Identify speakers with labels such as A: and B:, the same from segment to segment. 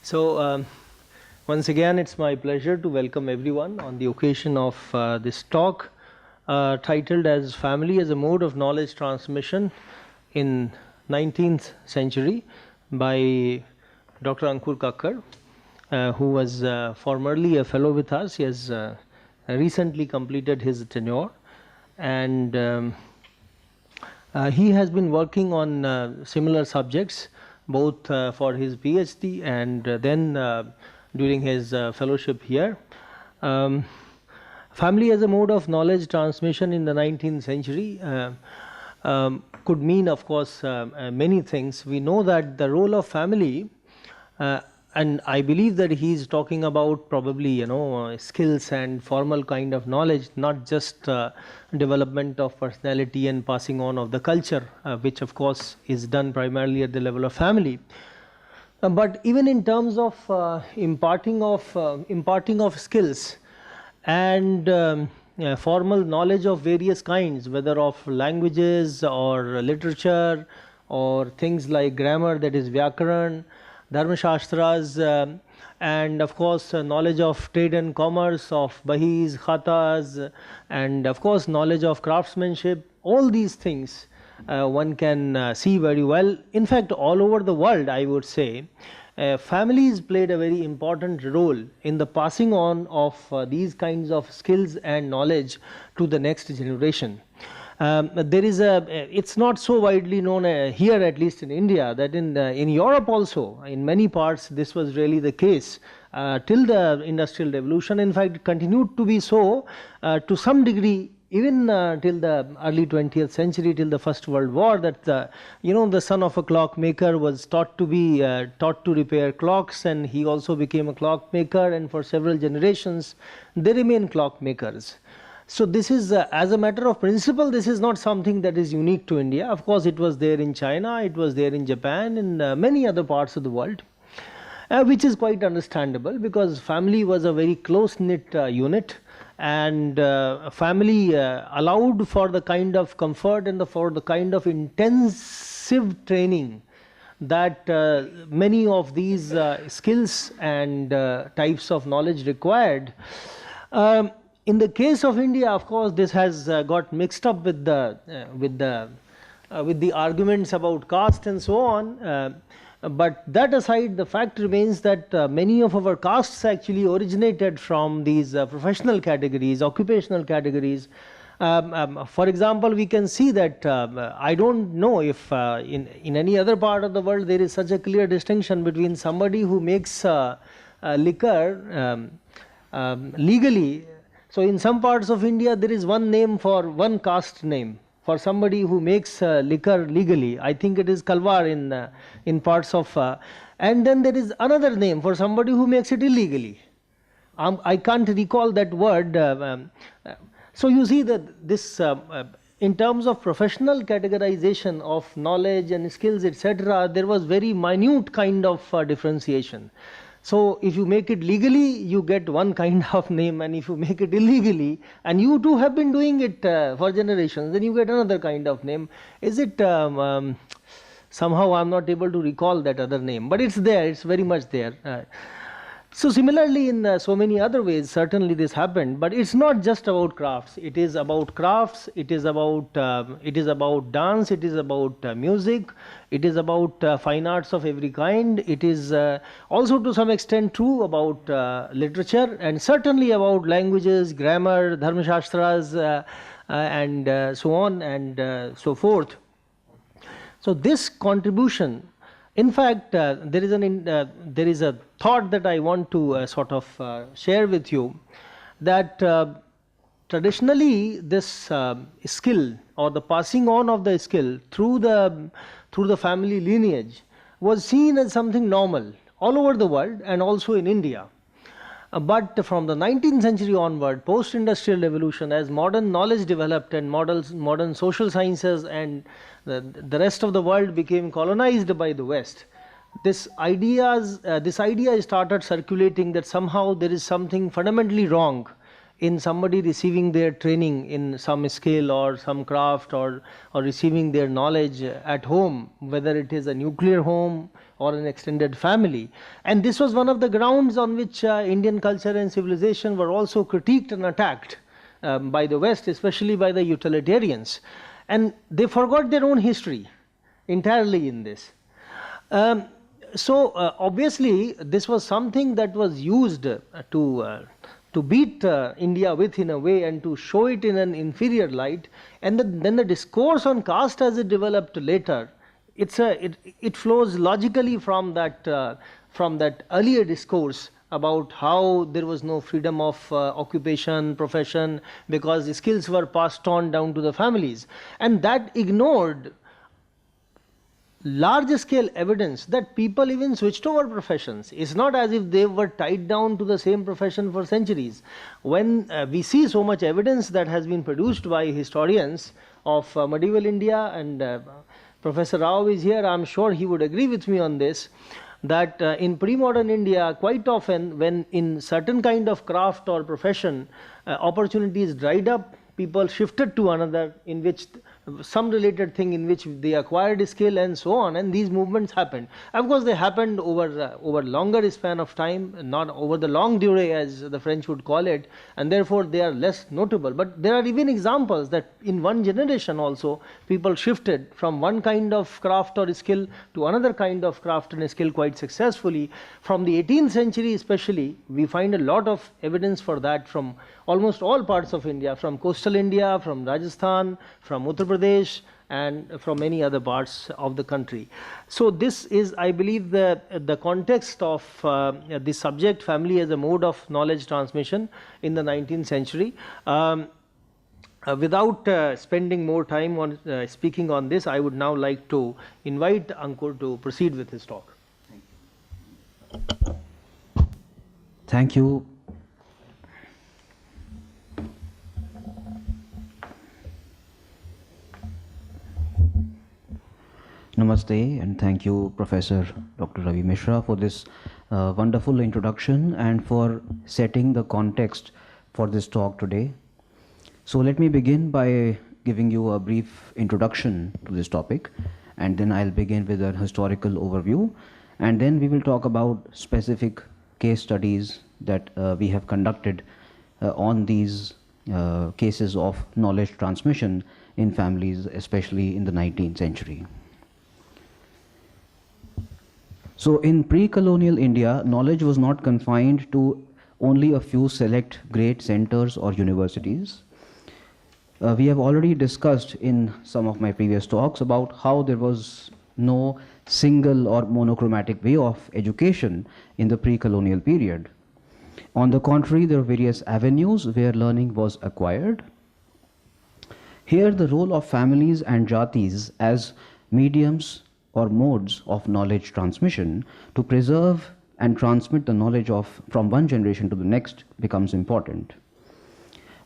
A: So, once again, it's my pleasure to welcome everyone on the occasion of this talk titled as Family as a Mode of Knowledge Transmission in 19th Century by Dr. Ankur Kakkar, who was formerly a fellow with us. He has recently completed his tenure, and he has been working on similar subjects both for his PhD and then during his fellowship here. Family as a mode of knowledge transmission in the 19th century could mean, of course, many things. We know that the role of family, and I believe that he is talking about probably skills and formal kind of knowledge, not just development of personality and passing on of the culture, which of course is done primarily at the level of family. But even in terms of imparting of skills and formal knowledge of various kinds, whether of languages or literature or things like grammar, that is Vyakaran, Dharma Shastras, and of course knowledge of trade and commerce, of bahis, khatas, and of course knowledge of craftsmanship. All these things one can see very well. In fact, all over the world, I would say, families played a very important role in the passing on of these kinds of skills and knowledge to the next generation. It's not so widely known here, at least in India, that in Europe also, in many parts, this was really the case till the Industrial Revolution. In fact, it continued to be so to some degree even till the early 20th century, till the First World War, that the son of a clockmaker was taught to repair clocks, and he also became a clockmaker, and for several generations they remain clockmakers. So this is, as a matter of principle, this is not something that is unique to India. Of course, it was there in China, it was there in Japan, and many other parts of the world, which is quite understandable because family was a very close-knit unit, and family allowed for the kind of comfort and for the kind of intensive training that many of these skills and types of knowledge required. In the case of India, of course, this has got mixed up with the arguments about caste and so on. But that aside, the fact remains that many of our castes actually originated from these professional categories, occupational categories. For example, we can see that I don't know if in any other part of the world there is such a clear distinction between somebody who makes liquor legally. So in some parts of India, there is one name for one caste name for somebody who makes liquor legally. I think it is Kalwar in parts of, and then there is another name for somebody who makes it illegally. I can't recall that word. So you see that this, in terms of professional categorization of knowledge and skills, etc., there was very minute kind of differentiation. So if you make it legally, you get one kind of name, and if you make it illegally, and you too have been doing it for generations, then you get another kind of name. Is it somehow I'm not able to recall that other name, but it's there, it's very much there. So similarly, in so many other ways, certainly this happened, but it's not just about crafts. It is about crafts, it is about dance, it is about music, it is about fine arts of every kind. It is also to some extent true about literature, and certainly about languages, grammar, Dharma Shastras, and so on and so forth. So this contribution, in fact, there is a thought that I want to sort of share with you, that traditionally this skill or the passing on of the skill through the family lineage was seen as something normal all over the world and also in India. But from the 19th century onward, post-industrial revolution, as modern knowledge developed and modern social sciences and the rest of the world became colonized by the West, this idea started circulating that somehow there is something fundamentally wrong in somebody receiving their training in some skill or some craft, or receiving their knowledge at home, whether it is a nuclear home or an extended family. And this was one of the grounds on which Indian culture and civilization were also critiqued and attacked by the West, especially by the utilitarians. And they forgot their own history entirely in this. So obviously this was something that was used to beat India with, in a way, and to show it in an inferior light. And then the discourse on caste as it developed later, it flows logically from that earlier discourse about how there was no freedom of occupation, profession, because the skills were passed on down to the families. And that ignored large scale evidence that people even switched over professions. It's not as if they were tied down to the same profession for centuries. When we see so much evidence that has been produced by historians of medieval India, and Professor Rao is here, I'm sure he would agree with me on this, that in pre-modern India, quite often when in certain kind of craft or profession opportunities dried up, people shifted to another, in which some related thing in which they acquired skill and so on, and these movements happened. Of course, they happened over longer span of time, not over the longue durée as the French would call it, and therefore they are less notable. But there are even examples that in one generation also people shifted from one kind of craft or skill to another kind of craft and skill quite successfully. From the 18th century especially, we find a lot of evidence for that from almost all parts of India, from coastal India, from Rajasthan, from Uttar Pradesh, and from many other parts of the country. So this is, I believe, the context of the subject, family as a mode of knowledge transmission in the 19th century. Without spending more time on speaking on this, I would now like to invite Ankur to proceed with his talk.
B: Thank you. Namaste, and thank you, Professor Dr. Ravi Mishra, for this wonderful introduction and for setting the context for this talk today. So let me begin by giving you a brief introduction to this topic, and then I'll begin with a historical overview, and then we will talk about specific case studies that we have conducted on these cases of knowledge transmission in families, especially in the 19th century. So in pre-colonial India, knowledge was not confined to only a few select great centers or universities. We have already discussed in some of my previous talks about how there was no single or monochromatic way of education in the pre-colonial period. On the contrary, there are various avenues where learning was acquired. Here, the role of families and jatis as mediums or modes of knowledge transmission to preserve and transmit the knowledge from one generation to the next becomes important.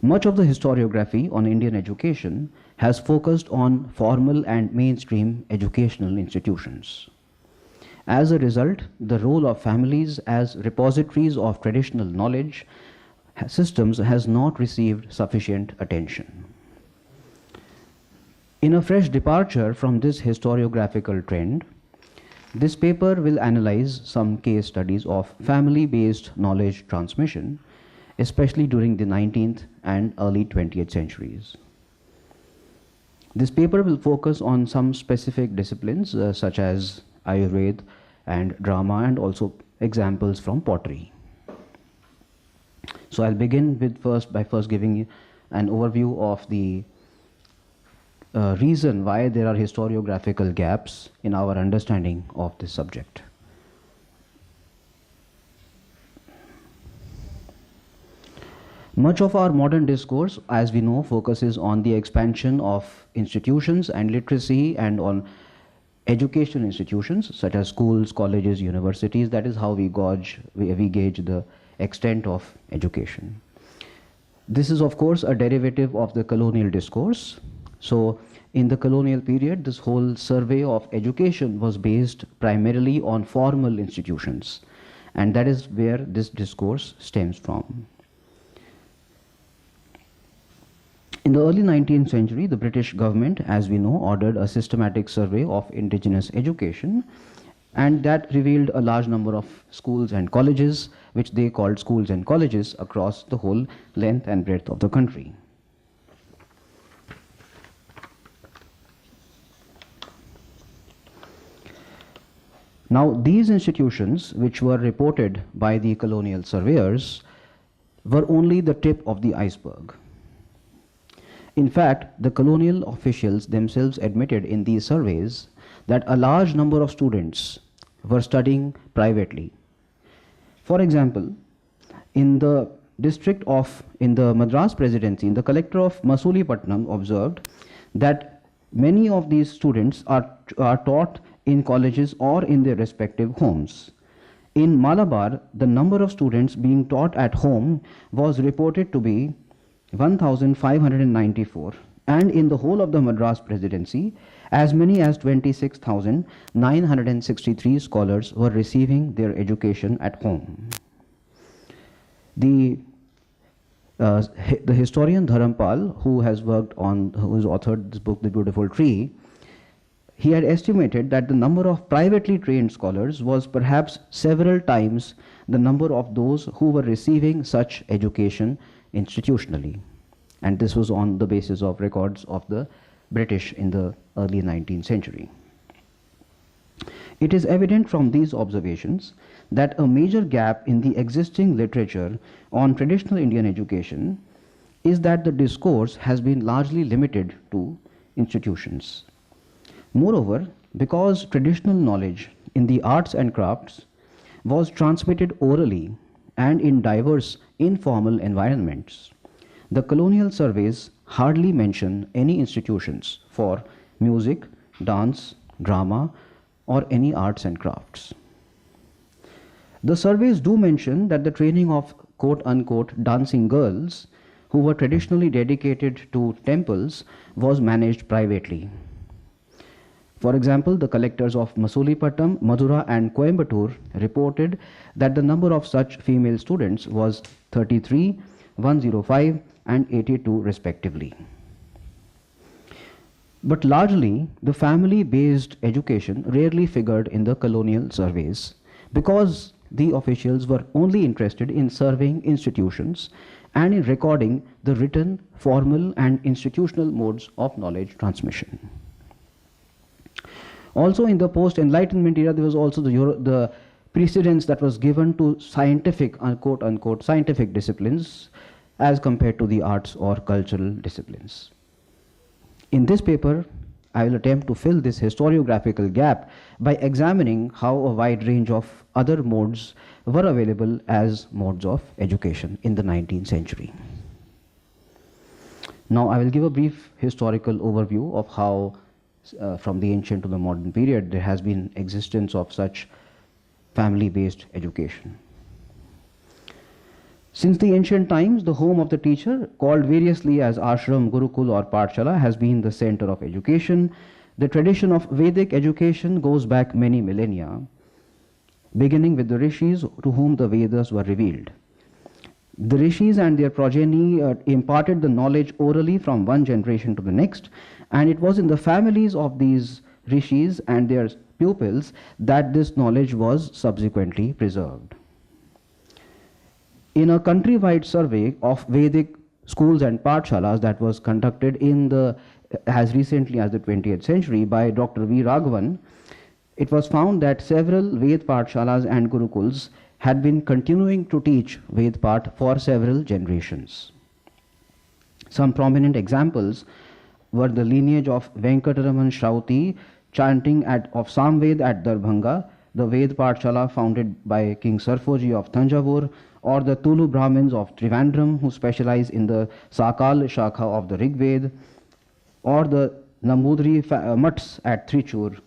B: Much of the historiography on Indian education has focused on formal and mainstream educational institutions. As a result, the role of families as repositories of traditional knowledge systems has not received sufficient attention. In a fresh departure from this historiographical trend, this paper will analyze some case studies of family-based knowledge transmission, especially during the 19th and early 20th centuries. This paper will focus on some specific disciplines such as Ayurveda and drama, and also examples from pottery. So I'll begin by first giving you an overview of the reason why there are historiographical gaps in our understanding of this subject. Much of our modern discourse, as we know, focuses on the expansion of institutions and literacy and on education institutions such as schools, colleges, universities. That is how we gauge the extent of education. This is, of course, a derivative of the colonial discourse. So in the colonial period, this whole survey of education was based primarily on formal institutions, and that is where this discourse stems from. In the early 19th century, the British government, as we know, ordered a systematic survey of indigenous education, and that revealed a large number of schools and colleges, which they called schools and colleges, across the whole length and breadth of the country. Now, these institutions, which were reported by the colonial surveyors, were only the tip of the iceberg. In fact, the colonial officials themselves admitted in these surveys that a large number of students were studying privately. For example, in the Madras Presidency, the collector of Masulipatam observed that many of these students are taught in colleges or in their respective homes. In Malabar, the number of students being taught at home was reported to be 1,594, and in the whole of the Madras Presidency, as many as 26,963 scholars were receiving their education at home. The historian Dharampal, who has authored this book, The Beautiful Tree, he had estimated that the number of privately trained scholars was perhaps several times the number of those who were receiving such education institutionally. And this was on the basis of records of the British in the early 19th century. It is evident from these observations that a major gap in the existing literature on traditional Indian education is that the discourse has been largely limited to institutions. Moreover, because traditional knowledge in the arts and crafts was transmitted orally and in diverse informal environments, the colonial surveys hardly mention any institutions for music, dance, drama, or any arts and crafts. The surveys do mention that the training of quote-unquote dancing girls who were traditionally dedicated to temples was managed privately. For example, the collectors of Masulipatam, Madura and Coimbatore reported that the number of such female students was 33, 105 and 82 respectively. But largely, the family-based education rarely figured in the colonial surveys because the officials were only interested in surveying institutions and in recording the written, formal and institutional modes of knowledge transmission. Also, in the post-Enlightenment era, there was also the precedence that was given to scientific, quote-unquote, scientific disciplines as compared to the arts or cultural disciplines. In this paper, I will attempt to fill this historiographical gap by examining how a wide range of other modes were available as modes of education in the 19th century. Now, I will give a brief historical overview of how from the ancient to the modern period there has been existence of such family-based education. Since the ancient times, the home of the teacher, called variously as ashram, gurukul or pathshala, has been the center of education. The tradition of Vedic education goes back many millennia, beginning with the rishis to whom the Vedas were revealed. The rishis and their progeny imparted the knowledge orally from one generation to the next, and it was in the families of these rishis and their pupils that this knowledge was subsequently preserved. In a countrywide survey of Vedic schools and pathshalas that was conducted as recently as the 20th century by Dr. V. Raghavan, it was found that several Ved pathshalas and gurukuls had been continuing to teach Ved Path for several generations. Some prominent examples were the lineage of Venkataraman Shrauti chanting of Samved at Darbhanga, the Ved Pathshala founded by King Sarfoji of Thanjavur, or the Tulu Brahmins of Trivandrum who specialize in the Sakal Shakha of the Rig Ved, or the Nambudri Mutts at Trichur.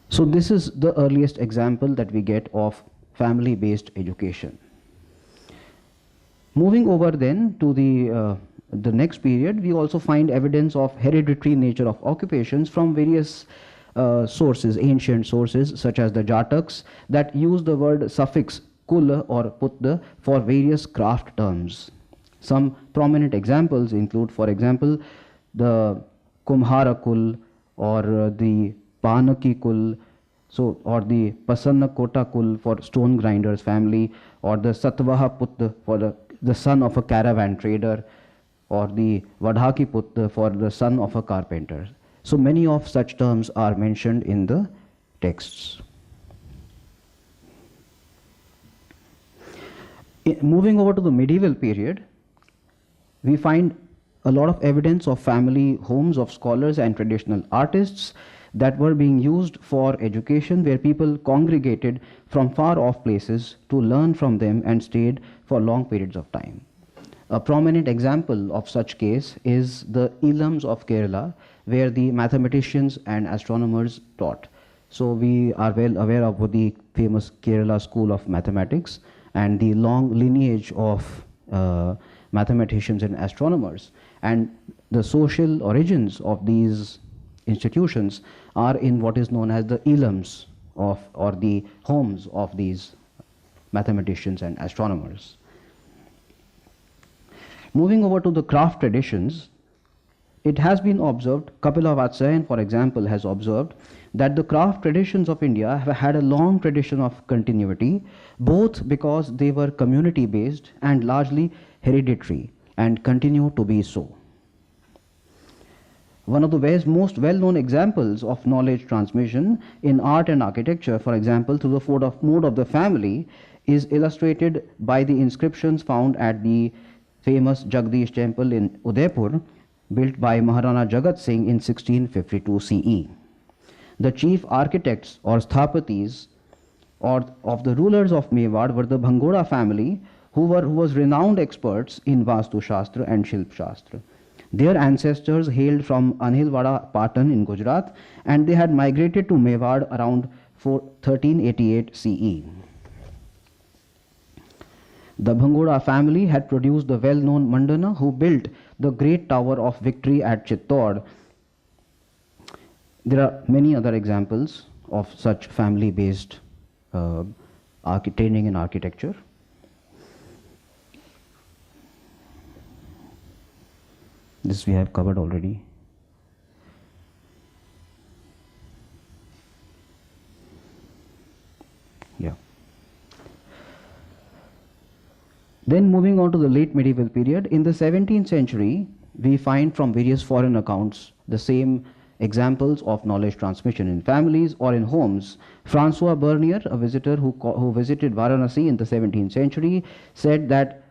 B: So this is the earliest example that we get of family-based education. Moving over then to the next period, we also find evidence of hereditary nature of occupations from various sources, ancient sources such as the Jataks, that use the word suffix kul or putna for various craft terms. Some prominent examples include, for example, the Kumhara kul or the Panaki kul, so, or the Pasanna Kota kul for stone grinders family, or the Satvaha Put for the son of a caravan trader, or the Vadhaki Put for the son of a carpenter. So many of such terms are mentioned in the texts. Moving over to the medieval period, we find a lot of evidence of family homes of scholars and traditional artists that were being used for education, where people congregated from far off places to learn from them and stayed for long periods of time. A prominent example of such case is the Ilams of Kerala, where the mathematicians and astronomers taught. So we are well aware of the famous Kerala School of Mathematics and the long lineage of mathematicians and astronomers. And the social origins of these institutions are in what is known as the Ilams of, or the homes of these mathematicians and astronomers. Moving over to the craft traditions, it has been observed, Kapila Vatsyayan, for example, has observed that the craft traditions of India have had a long tradition of continuity, both because they were community based and largely hereditary, and continue to be so. One of the most well-known examples of knowledge transmission in art and architecture, for example, through the mode of the family, is illustrated by the inscriptions found at the famous Jagdish temple in Udaipur, built by Maharana Jagat Singh in 1652 CE. The chief architects or sthapatis of the rulers of Mewar were the Bhangoda family, who was renowned experts in Vastu Shastra and Shilp Shastra. Their ancestors hailed from Anhilwada, Patan in Gujarat, and they had migrated to Mewar around 1388 CE. The Bhangoda family had produced the well-known Mandana, who built the great tower of victory at Chittor. There are many other examples of such family-based training in architecture. This we have covered already. Yeah. Then moving on to the late medieval period, in the 17th century, we find from various foreign accounts the same examples of knowledge transmission in families or in homes. Francois Bernier, a visitor who visited Varanasi in the 17th century,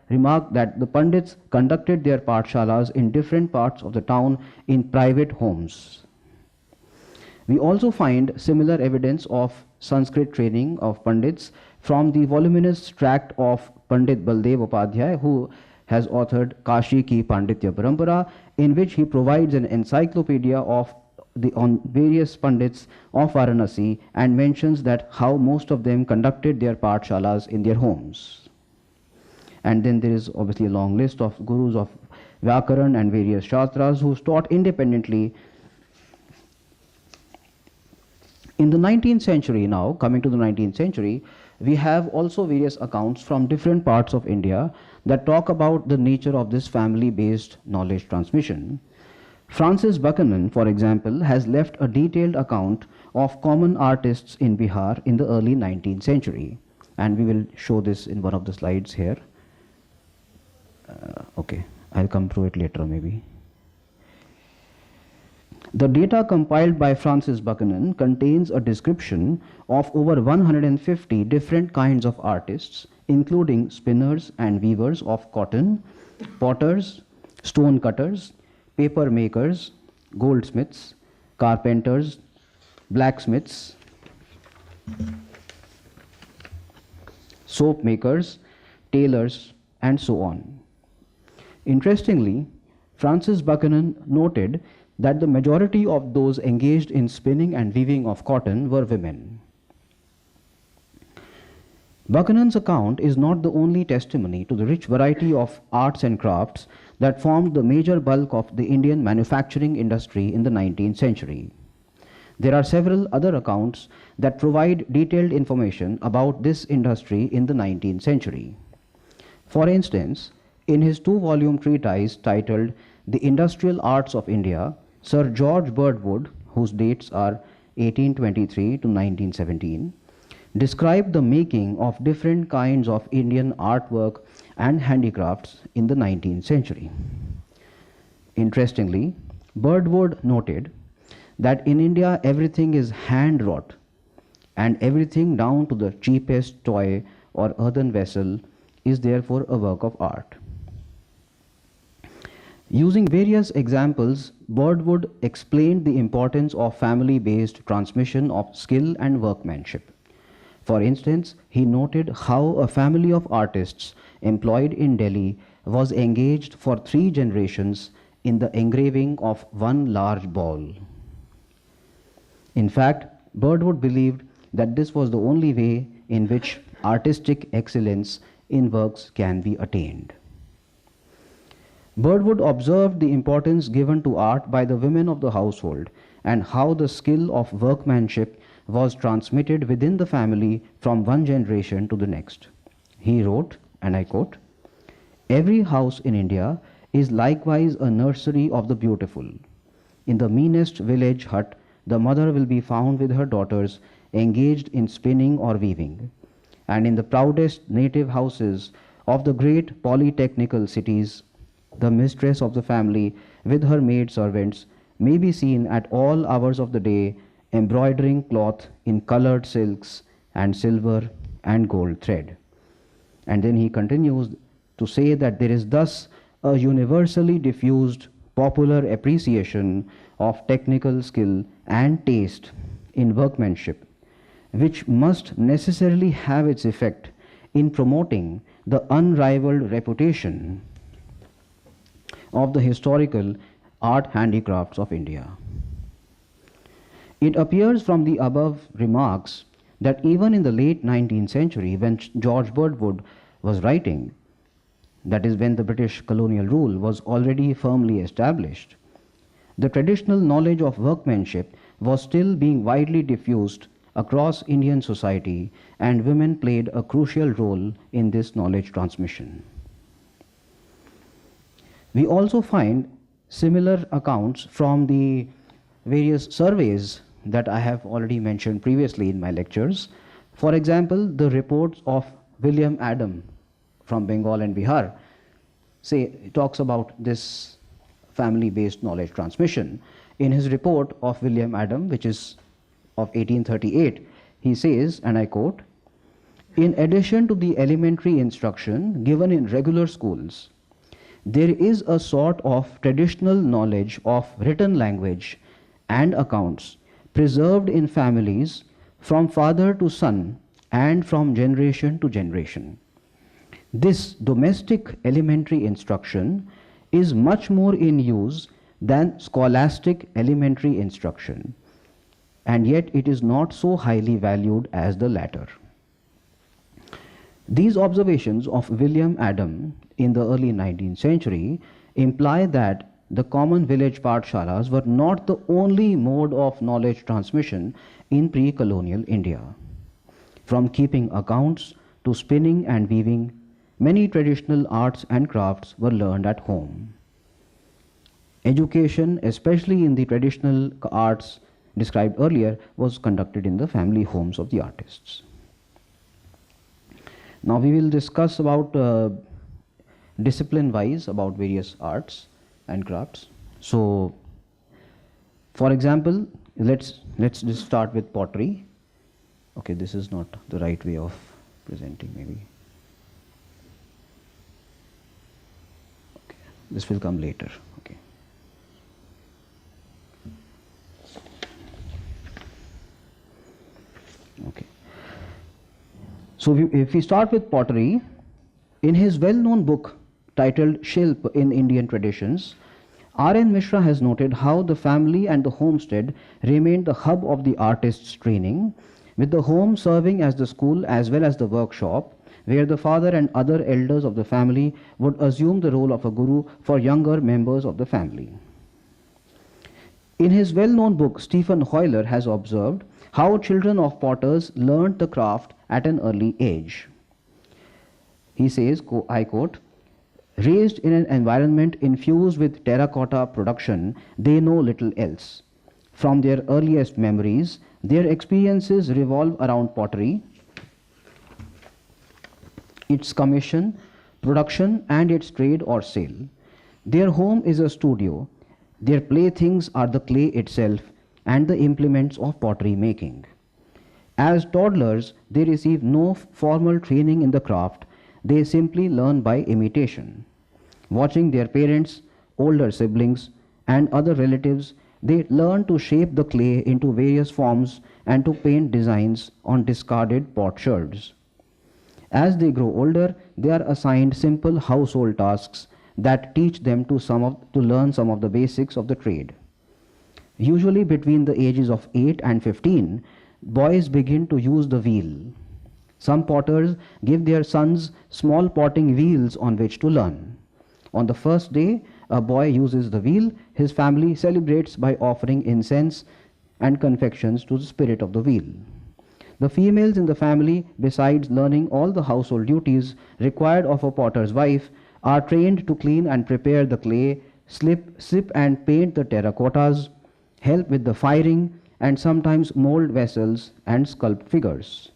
B: remarked that the Pandits conducted their pathshalas in different parts of the town in private homes. We also find similar evidence of Sanskrit training of Pandits from the voluminous tract of Pandit Baldev Upadhyay, who has authored Kashi Ki Panditya Parampara, in which he provides an encyclopedia on various Pandits of Varanasi and mentions that how most of them conducted their pathshalas in their homes. And then there is obviously a long list of gurus of Vyakaran and various Shastras who taught independently. In the 19th century now, coming to the 19th century, we have also various accounts from different parts of India that talk about the nature of this family-based knowledge transmission. Francis Buchanan, for example, has left a detailed account of common artists in Bihar in the early 19th century. And we will show this in one of the slides here. Okay, I'll come through it later maybe. The data compiled by Francis Buchanan contains a description of over 150 different kinds of artists, including spinners and weavers of cotton, potters, stone cutters, paper makers, goldsmiths, carpenters, blacksmiths, soap makers, tailors, and so on. Interestingly, Francis Buchanan noted that the majority of those engaged in spinning and weaving of cotton were women. Buchanan's account is not the only testimony to the rich variety of arts and crafts that formed the major bulk of the Indian manufacturing industry in the 19th century. There are several other accounts that provide detailed information about this industry in the 19th century. For instance, in his two-volume treatise titled The Industrial Arts of India, Sir George Birdwood, whose dates are 1823 to 1917, described the making of different kinds of Indian artwork and handicrafts in the 19th century. Interestingly, Birdwood noted that in India everything is hand-wrought, and everything down to the cheapest toy or earthen vessel is therefore a work of art. Using various examples, Birdwood explained the importance of family-based transmission of skill and workmanship. For instance, he noted how a family of artists employed in Delhi was engaged for 3 generations in the engraving of one large ball. In fact, Birdwood believed that this was the only way in which artistic excellence in works can be attained. Birdwood observed the importance given to art by the women of the household and how the skill of workmanship was transmitted within the family from one generation to the next. He wrote, and I quote, "Every house in India is likewise a nursery of the beautiful. In the meanest village hut, the mother will be found with her daughters engaged in spinning or weaving, and in the proudest native houses of the great polytechnical cities, the mistress of the family with her maid servants may be seen at all hours of the day embroidering cloth in colored silks and silver and gold thread." And then he continues to say that there is thus a universally diffused popular appreciation of technical skill and taste in workmanship, which must necessarily have its effect in promoting the unrivaled reputation of the historical art handicrafts of India. It appears from the above remarks that even in the late 19th century, when George Birdwood was writing, that is, when the British colonial rule was already firmly established, the traditional knowledge of workmanship was still being widely diffused across Indian society, and women played a crucial role in this knowledge transmission. We also find similar accounts from the various surveys that I have already mentioned previously in my lectures. For example, the reports of William Adam from Bengal and Bihar talks about this family-based knowledge transmission. In his report of William Adam, which is of 1838, he says, and I quote, "In addition to the elementary instruction given in regular schools, there is a sort of traditional knowledge of written language and accounts preserved in families from father to son and from generation to generation. This domestic elementary instruction is much more in use than scholastic elementary instruction, and yet it is not so highly valued as the latter." These observations of William Adam in the early 19th century imply that the common village pathshalas were not the only mode of knowledge transmission in pre-colonial India. From keeping accounts to spinning and weaving, many traditional arts and crafts were learned at home. Education, especially in the traditional arts described earlier, was conducted in the family homes of the artists. Now we will discuss about discipline-wise about various arts and crafts. So, for example, let's just start with pottery. Okay, this is not the right way of presenting, maybe. Okay, this will come later. Okay. Okay. So if we start with pottery, in his well-known book titled Shilp in Indian Traditions, R.N. Mishra has noted how the family and the homestead remained the hub of the artist's training, with the home serving as the school as well as the workshop, where the father and other elders of the family would assume the role of a guru for younger members of the family. In his well-known book, Stephen Hoyler has observed how children of potters learned the craft at an early age. He says, I quote, "Raised in an environment infused with terracotta production, they know little else. From their earliest memories, their experiences revolve around pottery, its commission, production, and its trade or sale. Their home is a studio. Their playthings are the clay itself and the implements of pottery making. As toddlers, they receive no formal training in the craft. They simply learn by imitation. Watching their parents, older siblings, and other relatives, they learn to shape the clay into various forms and to paint designs on discarded potsherds. As they grow older, they are assigned simple household tasks that teach them to learn some of the basics of the trade. Usually between the ages of 8 and 15, boys begin to use the wheel. Some potters give their sons small potting wheels on which to learn. On the first day a boy uses the wheel, his family celebrates by offering incense and confections to the spirit of the wheel. The females in the family, besides learning all the household duties required of a potter's wife, are trained to clean and prepare the clay, sip and paint the terracottas, help with the firing, and sometimes mold vessels and sculpt figures.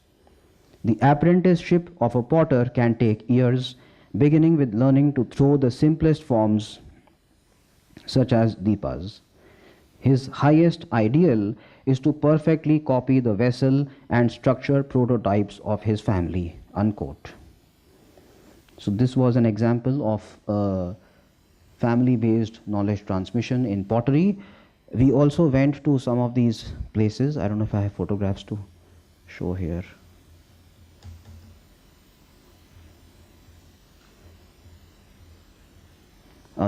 B: The apprenticeship of a potter can take years, beginning with learning to throw the simplest forms such as deepas. His highest ideal is to perfectly copy the vessel and structure prototypes of his family, unquote. So this was an example of family-based knowledge transmission in pottery. We also went to some of these places. I don't know if I have photographs to show here.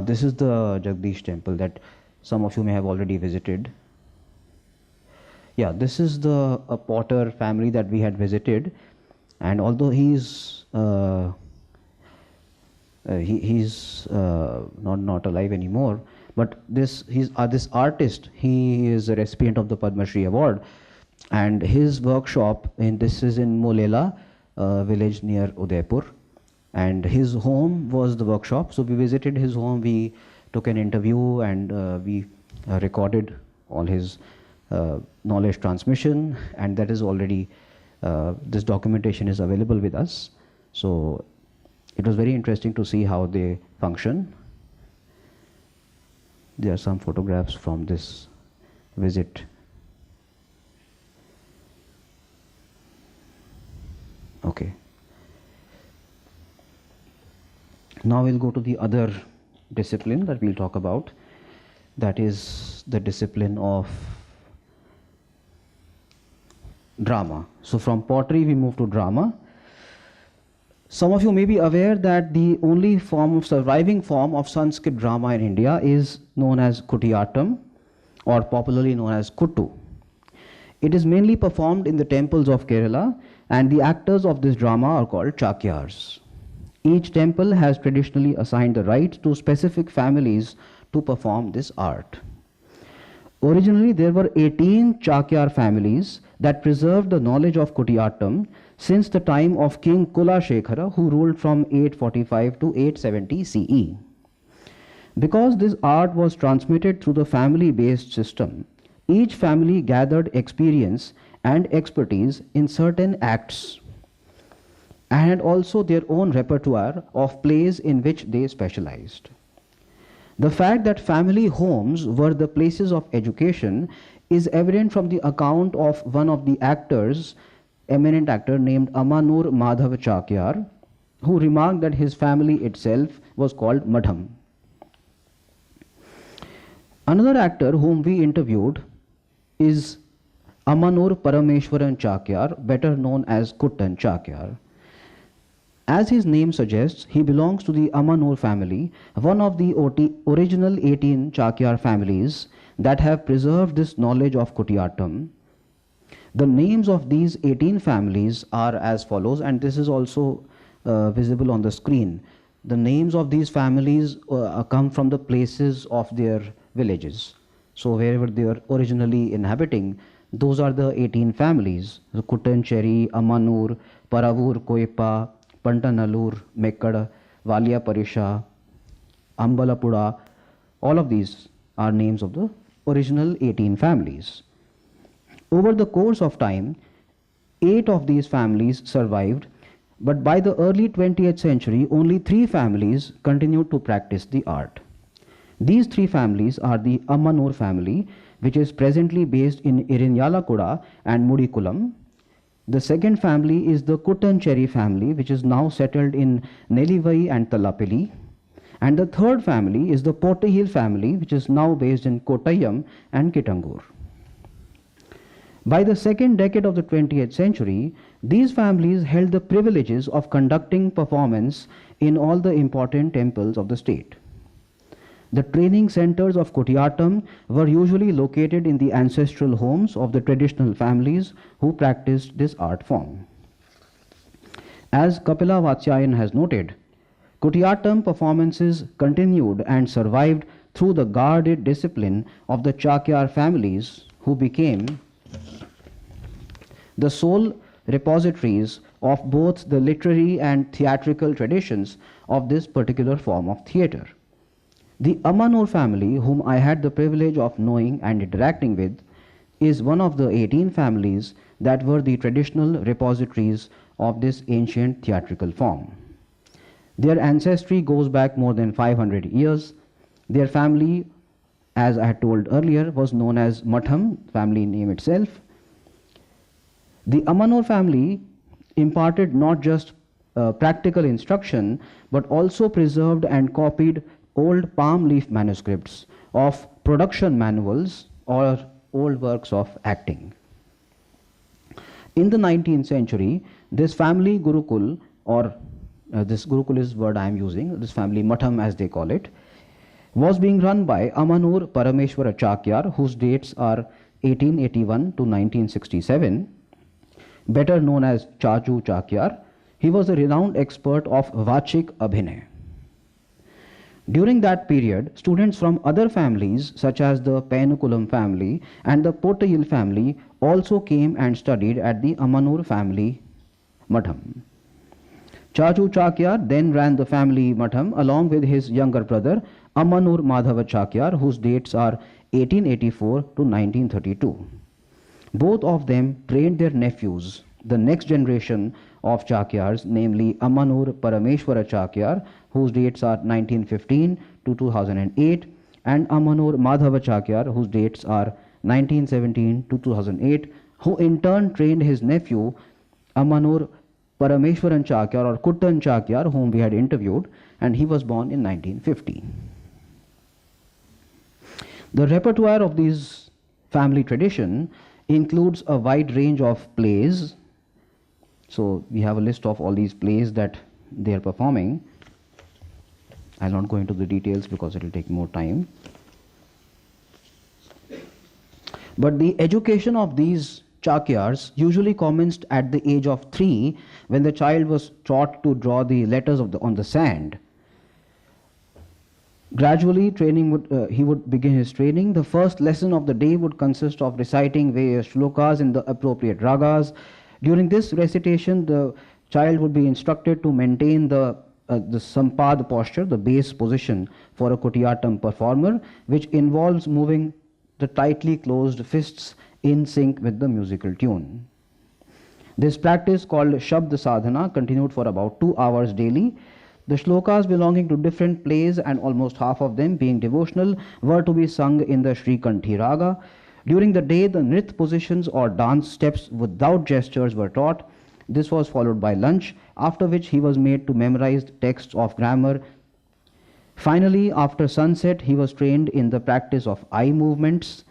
B: This is the Jagdish temple that some of you may have already visited. Yeah, this is the potter family that we had visited, and although he's not alive anymore, but this artist, he is a recipient of the Padma Shri Award, and his workshop this is in Molela village near Udaipur, and his home was the workshop. So we visited his home, we took an interview, and we recorded all his knowledge transmission, and that is already this documentation is available with us. So it was very interesting to see how they function. There are some photographs from this visit. Okay. Now we'll go to the other discipline that we'll talk about. That is the discipline of drama. So from pottery we move to drama. Some of you may be aware that the only surviving form of Sanskrit drama in India is known as Kutiyattam, or popularly known as Kuttu. It is mainly performed in the temples of Kerala, and the actors of this drama are called Chakyars. Each temple has traditionally assigned the right to specific families to perform this art. Originally, there were 18 Chakyar families that preserved the knowledge of Kutiyattam since the time of King Kulashekara, who ruled from 845 to 870 CE. Because this art was transmitted through the family-based system, each family gathered experience and expertise in certain acts and had also their own repertoire of plays in which they specialized. The fact that family homes were the places of education is evident from the account of one of the actors, eminent actor named Amanur Madhav Chakyar, who remarked that his family itself was called Madham. Another actor whom we interviewed is Amanur Parameshwaran Chakyar, better known as Kuttan Chakyar. As his name suggests, he belongs to the Amanur family, one of the original 18 Chakyar families that have preserved this knowledge of Kutiyattam. The names of these 18 families are as follows, and this is also visible on the screen. The names of these families come from the places of their villages. So wherever they were originally inhabiting, those are the 18 families: the Kuttancheri, Amanur, Paravur, Koipa, Pantanallur, Mekkad, Valia Parisha, Ambalapuda. All of these are names of the original 18 families. Over the course of time, 8 of these families survived, but by the early 20th century, only 3 families continued to practice the art. These 3 families are the Ammanur family, which is presently based in Irinyalakuda and Mudikulam. The second family is the Kuttancheri family, which is now settled in Nelivai and Talapili. And the third family is the Pottihil family, which is now based in Kottayam and Kittangur. By the second decade of the 20th century, these families held the privileges of conducting performance in all the important temples of the state. The training centers of Kutiyattam were usually located in the ancestral homes of the traditional families who practiced this art form. As Kapila Vatsyayan has noted, Kutiyattam performances continued and survived through the guarded discipline of the Chakyar families, who became the sole repositories of both the literary and theatrical traditions of this particular form of theatre. The Ammanur family, whom I had the privilege of knowing and interacting with, is one of the 18 families that were the traditional repositories of this ancient theatrical form. Their ancestry goes back more than 500 years. Their family, as I had told earlier, was known as Matham, family name itself. The Ammanur family imparted not just practical instruction, but also preserved and copied old palm leaf manuscripts of production manuals or old works of acting. In the 19th century, this family Gurukul, or this Gurukul is the word I am using, this family Matham as they call it, was being run by Amanur Parameshwara Chakyar, whose dates are 1881 to 1967, better known as Chaju Chakyar. He was a renowned expert of Vachik Abhinay. During that period, students from other families such as the Painukulam family and the Pottayil family also came and studied at the Amanur family Matham. Chaju Chakyar then ran the family Matham along with his younger brother Amanur Madhava Chakyar, whose dates are 1884 to 1932. Both of them trained their nephews, the next generation of Chakyars, namely Amanur Parameshwara Chakyar, whose dates are 1915 to 2008, and Amanur Madhava Chakyar, whose dates are 1917 to 2008, who in turn trained his nephew Amanur Parameshwaran Chakyar or Kuttan Chakyar, whom we had interviewed, and he was born in 1950. The repertoire of this family tradition includes a wide range of plays. So we have a list of all these plays that they are performing. I'll not go into the details because it will take more time. But the education of these Chakyars usually commenced at the age of 3, when the child was taught to draw the letters on the sand. Gradually, he would begin his training. The first lesson of the day would consist of reciting various shlokas in the appropriate ragas. During this recitation, the child would be instructed to maintain the sampad posture, the base position for a Kutiyattam performer, which involves moving the tightly closed fists in sync with the musical tune. This practice, called Shabd Sadhana, continued for about 2 hours daily. The shlokas belonging to different plays, and almost half of them being devotional, were to be sung in the Sri Kanthi Raga. During the day, the Nrit positions or dance steps without gestures were taught. This was followed by lunch, after which he was made to memorize texts of grammar. Finally, after sunset, he was trained in the practice of eye movements.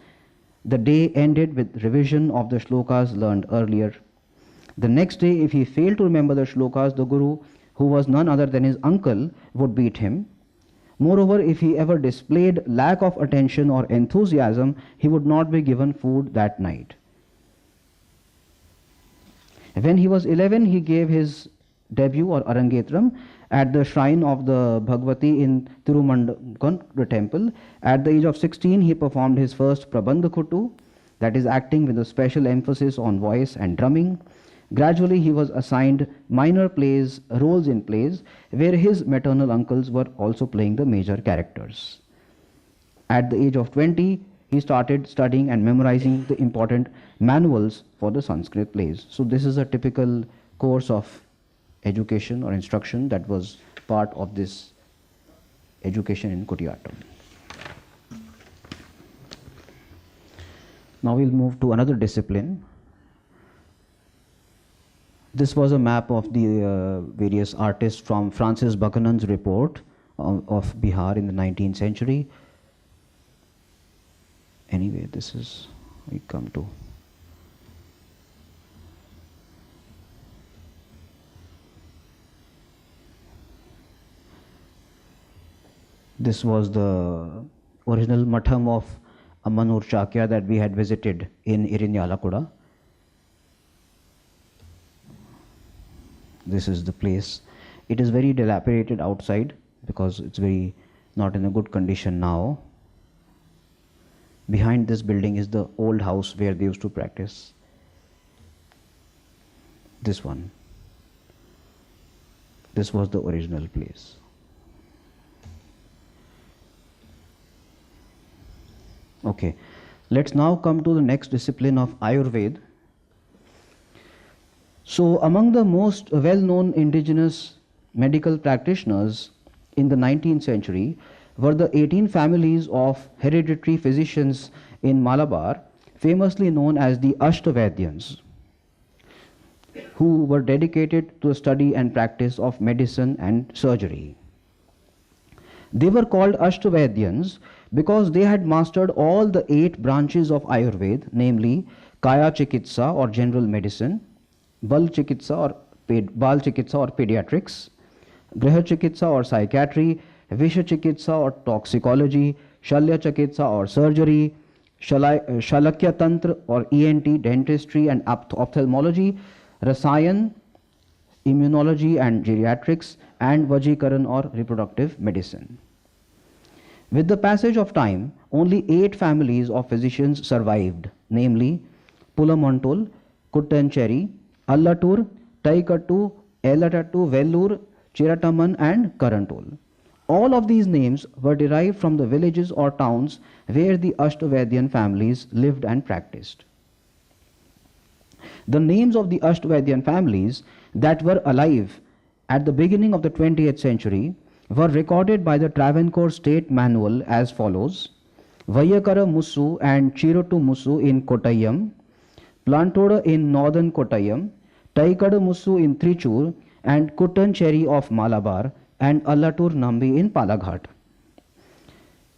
B: The day ended with revision of the shlokas learned earlier. The next day, if he failed to remember the shlokas, the Guru, who was none other than his uncle, would beat him. Moreover, if he ever displayed lack of attention or enthusiasm, he would not be given food that night. When he was 11, he gave his debut or Arangetram at the shrine of the Bhagavati in Tirumandakam temple. At the age of 16, he performed his first Prabandhakutu, that is acting with a special emphasis on voice and drumming. Gradually, he was assigned minor roles in plays where his maternal uncles were also playing the major characters. At the age of 20, he started studying and memorizing the important manuals for the Sanskrit plays. So this is a typical course of education or instruction that was part of this education in Kutiyattam. Now we'll move to another discipline. This was a map of the various artists from Francis Buchanan's report of Bihar in the 19th century. Anyway, this is, we come to. This was the original matham of Amanur Chakya that we had visited in Irinyalakuda. This is the place. It is very dilapidated outside because it's very not in a good condition now. Behind this building is the old house where they used to practice. This one. This was the original place. Okay, let's now come to the next discipline of Ayurveda. So among the most well-known indigenous medical practitioners in the 19th century were the 18 families of hereditary physicians in Malabar, famously known as the Ashtavadyans, who were dedicated to the study and practice of medicine and surgery. They were called Ashtavadyans because they had mastered all the 8 branches of Ayurveda, namely Kaya Chikitsa or general medicine, Bal Chikitsa or pediatrics, Griha Chikitsa or psychiatry, Visha Chikitsa or toxicology, Shalya Chikitsa or surgery, Shalakya Tantra or ENT, dentistry and ophthalmology, Rasayan, immunology and geriatrics, and Vajikaran or reproductive medicine. With the passage of time, only 8 families of physicians survived, namely Pulamontol, Kuttancherry, Allatur, Taikattu, Ellatattu, Vellur, Chirataman and Karantol. All of these names were derived from the villages or towns where the Ashtavadyan families lived and practiced. The names of the Ashtavadyan families that were alive at the beginning of the 20th century were recorded by the Travancore State Manual as follows: Vayakara Musu and Chirotu Musu in Kottayam, Plantoda in northern Kottayam, Taikada Musu in Trichur, and Kuttancherry of Malabar, and Allatur Nambi in Palaghat.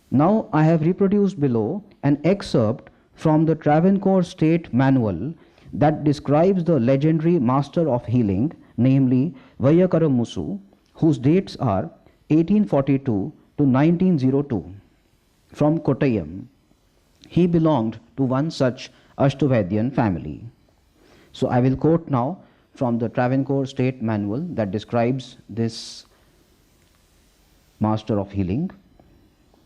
B: Now I have reproduced below an excerpt from the Travancore State Manual that describes the legendary master of healing, namely Vayakara Musu, whose dates are 1842 to 1902. From Kottayam. He belonged to one such Ashtavadyan family. So I will quote now from the Travancore State Manual that describes this master of healing.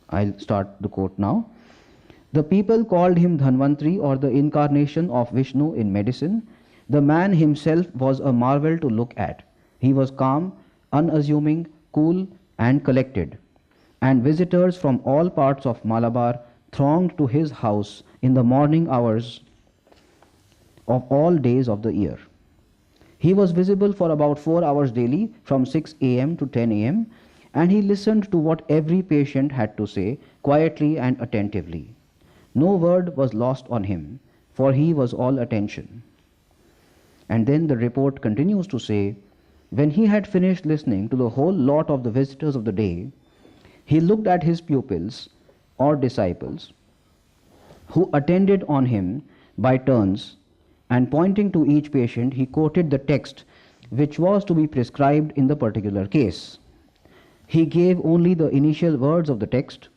B: I'll start the quote now. The people called him Dhanvantri, or the incarnation of Vishnu in medicine. The man himself was a marvel to look at. He was calm, unassuming, cool and collected, and visitors from all parts of Malabar thronged to his house in the morning hours of all days of the year. He was visible for about 4 hours daily from 6 a.m. to 10 a.m. and he listened to what every patient had to say quietly and attentively. No word was lost on him, for he was all attention. And then the report continues to say, when he had finished listening to the whole lot of the visitors of the day, he looked at his pupils or disciples who attended on him by turns, and pointing to each patient, he quoted the text which was to be prescribed in the particular case. He gave only the initial words of the text.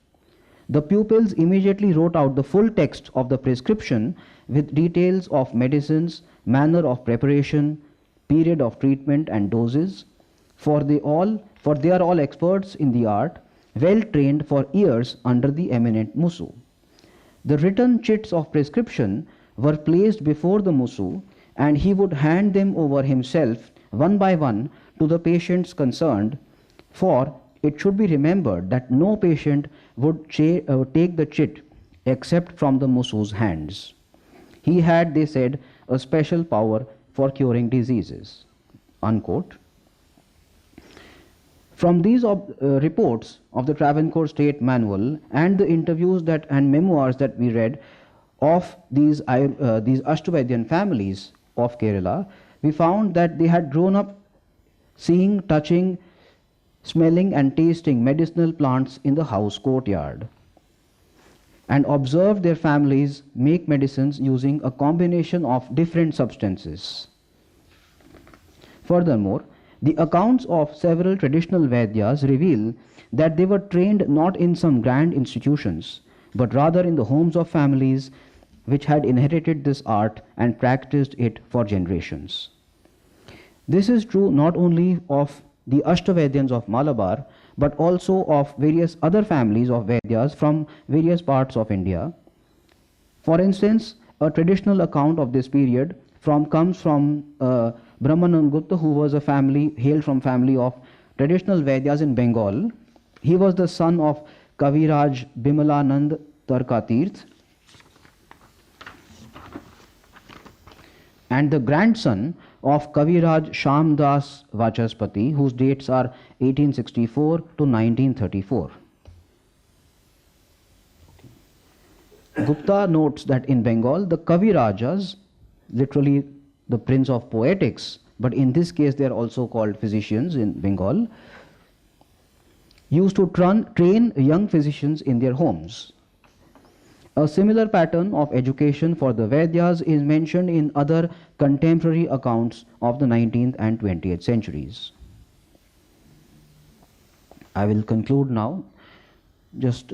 B: The pupils immediately wrote out the full text of the prescription with details of medicines, manner of preparation, period of treatment and doses, for they all for they are all experts in the art, well trained for years under the eminent Musu. The written chits of prescription were placed before the Musu, and he would hand them over himself one by one to the patients concerned, for it should be remembered that no patient would take the chit except from the Musu's hands. He had, they said, a special power for curing diseases. Unquote. From these reports of the Travancore State Manual and the interviews and memoirs that we read of these Ashtavadyan families of Kerala, we found that they had grown up seeing, touching, smelling and tasting medicinal plants in the house courtyard, and observed their families make medicines using a combination of different substances. Furthermore, the accounts of several traditional Vaidyas reveal that they were trained not in some grand institutions, but rather in the homes of families which had inherited this art and practiced it for generations. This is true not only of the Ashtavadyans of Malabar, but also of various other families of Vaidyas from various parts of India. For instance, a traditional account of this period comes from Brahmanand, who was hailed from family of traditional Vaidyas in Bengal. He was the son of Kaviraj Bimalanand Tarkatirth and the grandson of Kaviraj Shamdas Vachaspati, whose dates are 1864 to 1934. Gupta notes that in Bengal, the Kavirajas, literally the prince of poetics, but in this case they are also called physicians in Bengal, used to train young physicians in their homes. A similar pattern of education for the Vaidyas is mentioned in other contemporary accounts of the 19th and 20th centuries. I will conclude now.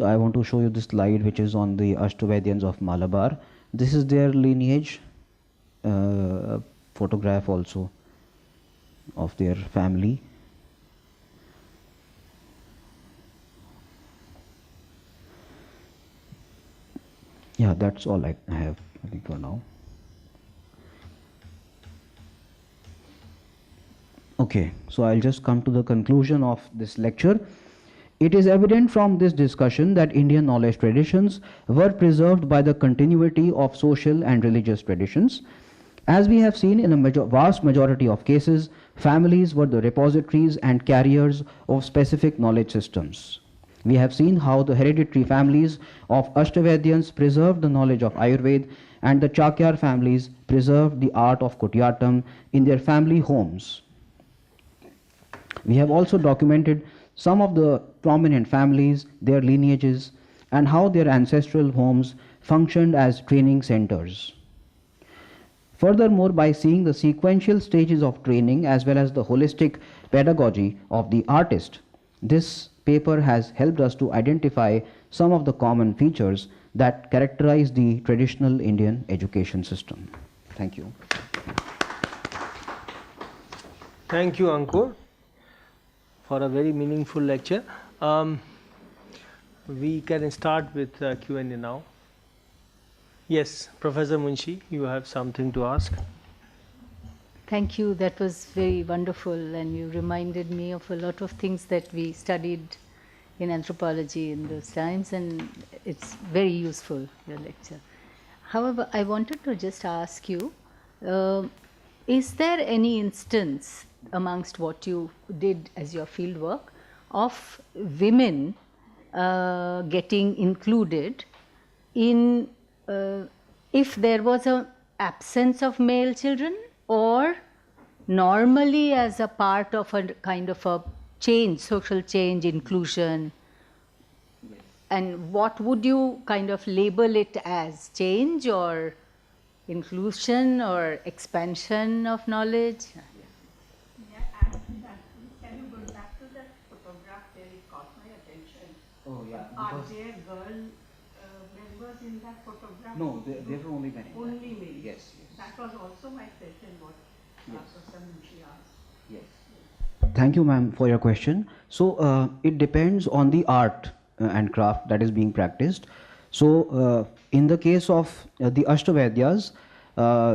B: I want to show you this slide which is on the Ashtavadyans of Malabar. This is their lineage, photograph also of their family. Yeah, that's all I have, I think, for now. Okay, so I'll just come to the conclusion of this lecture. It is evident from this discussion that Indian knowledge traditions were preserved by the continuity of social and religious traditions. As we have seen, in a vast majority of cases, families were the repositories and carriers of specific knowledge systems. We have seen how the hereditary families of Ashtavadyans preserved the knowledge of Ayurveda, and the Chakyar families preserved the art of Kutyatam in their family homes. We have also documented some of the prominent families, their lineages, and how their ancestral homes functioned as training centers. Furthermore, by seeing the sequential stages of training as well as the holistic pedagogy of the artist, this paper has helped us to identify some of the common features that characterize the traditional Indian education system. Thank you.
A: Thank you, Ankur, for a very meaningful lecture. We can start with Q&A now. Yes, Professor Munshi, you have something to ask.
C: Thank you. That was very wonderful, and you reminded me of a lot of things that we studied in anthropology in those times, and it's very useful, your lecture. However, I wanted to just ask you, is there any instance amongst what you did as your field work of women getting included in, if there was an absence of male children, or normally as a part of a kind of a change, social change, inclusion? And what would you kind of label it as, change or inclusion or expansion of knowledge?
D: Can you go back to that photograph there? It caught my attention.
B: Oh, yeah.
D: Are there girl members in that photograph?
B: No, there were only men.
D: Only males?
B: Yes, yes.
D: That was also my question, what Professor Munshi asked.
B: Yes. Thank you, ma'am, for your question. So it depends on the art and craft that is being practiced. So in the case of the Ashtavedyas,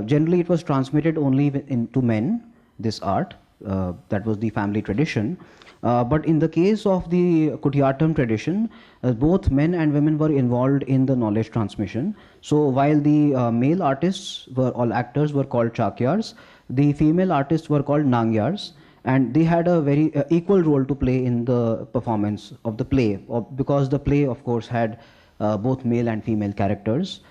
B: generally it was transmitted only to men, this art. That was the family tradition. But in the case of the Kutiyattam tradition, both men and women were involved in the knowledge transmission. So while the male artists were all actors were called chakyars, the female artists were called nangyars, and they had a very equal role to play in the performance of the play, because the play, of course, had both male and female characters.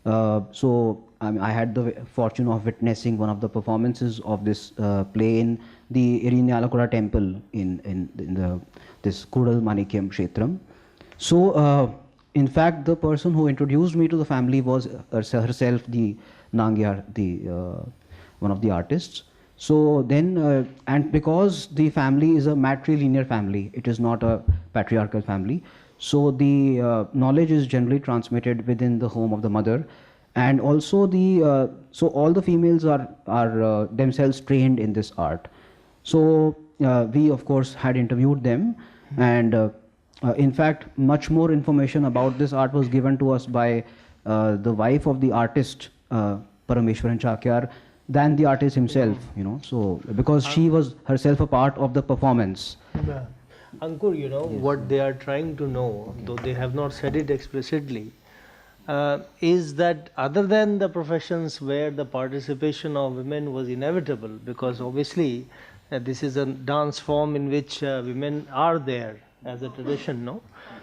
B: So I had the fortune of witnessing one of the performances of this play in the Irinyalakura temple in this Kudal Manikyam Kshetram. So in fact, the person who introduced me to the family was herself the Nangyar, one of the artists. So then, and because the family is a matrilinear family, it is not a patriarchal family, so the knowledge is generally transmitted within the home of the mother. And also so all the females are themselves trained in this art. So we of course had interviewed them, and in fact much more information about this art was given to us by the wife of the artist, Parameshwaran Chakyar, than the artist himself, so because she was herself a part of the performance.
A: Ankur, what they are trying to know, though they have not said it explicitly, is that other than the professions where the participation of women was inevitable, because obviously this is a dance form in which women are there as a tradition, no?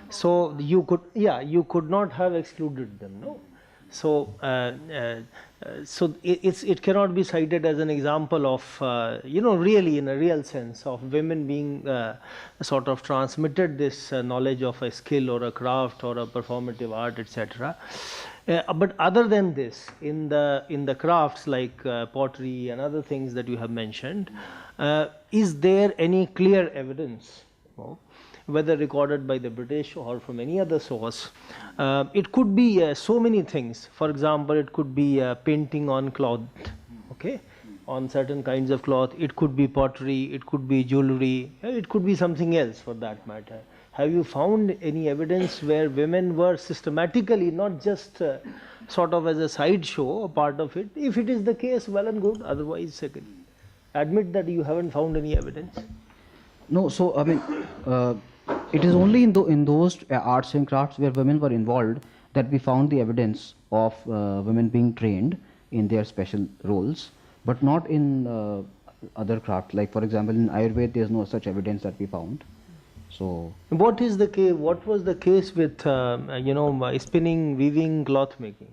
A: So you could not have excluded them, no? So it cannot be cited as an example of really in a real sense of women being sort of transmitted this knowledge of a skill or a craft or a performative art, etc. But other than this, in the crafts like pottery and other things that you have mentioned, is there any clear evidence, whether recorded by the British or from any other source? It could be so many things. For example, it could be painting on cloth, on certain kinds of cloth. It could be pottery, it could be jewelry, it could be something else for that matter. Have you found any evidence where women were systematically, not just sort of as a sideshow, a part of it? If it is the case, well and good. Otherwise, admit that you haven't found any evidence.
B: No, so I mean, it is only in those arts and crafts where women were involved that we found the evidence of women being trained in their special roles, but not in other crafts. Like for example, in Ayurveda, there is no such evidence that we found. So
A: what is the case? What was the case with spinning, weaving, cloth making?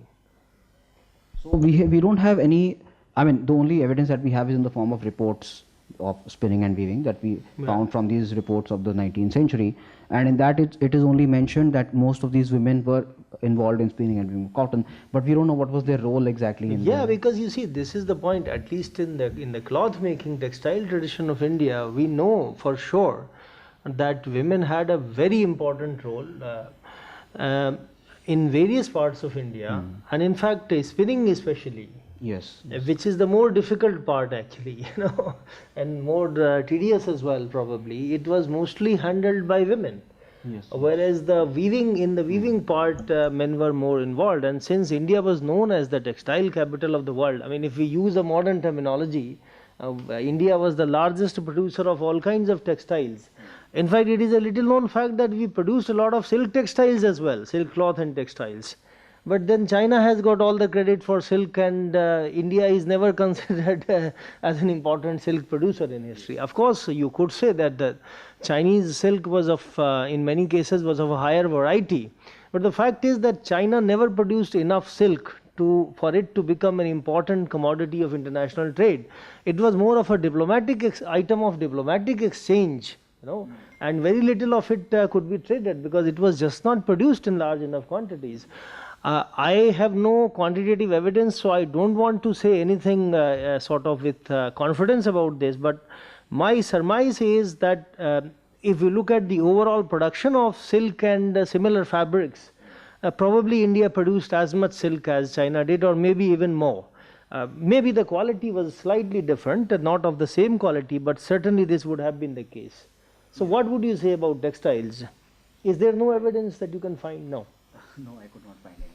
B: So we don't have any. I mean, the only evidence that we have is in the form of reports of spinning and weaving that we found from these reports of the 19th century, and in that it is only mentioned that most of these women were involved in spinning and weaving cotton, but we don't know what was their role exactly in
A: because you see, this is the point. At least in the cloth making textile tradition of India, we know for sure that women had a very important role in various parts of India, and in fact spinning especially.
B: Yes.
A: Which is the more difficult part actually, and more tedious as well probably. It was mostly handled by women.
B: Yes.
A: Whereas in the weaving part, men were more involved. And since India was known as the textile capital of the world, I mean, if we use a modern terminology, India was the largest producer of all kinds of textiles. In fact, it is a little known fact that we produced a lot of silk textiles as well, silk cloth and textiles. But then China has got all the credit for silk, and India is never considered as an important silk producer in history. Of course, you could say that the Chinese silk was in many cases was of a higher variety. But the fact is that China never produced enough silk for it to become an important commodity of international trade. It was more of a diplomatic item of diplomatic exchange, and very little of it could be traded because it was just not produced in large enough quantities. I have no quantitative evidence, so I don't want to say anything sort of with confidence about this, but my surmise is that if you look at the overall production of silk and similar fabrics, probably India produced as much silk as China did, or maybe even more. Maybe the quality was slightly different, not of the same quality, but certainly this would have been the case. So what would you say about textiles? Is there no evidence that you can find? No.
B: No, I could not find any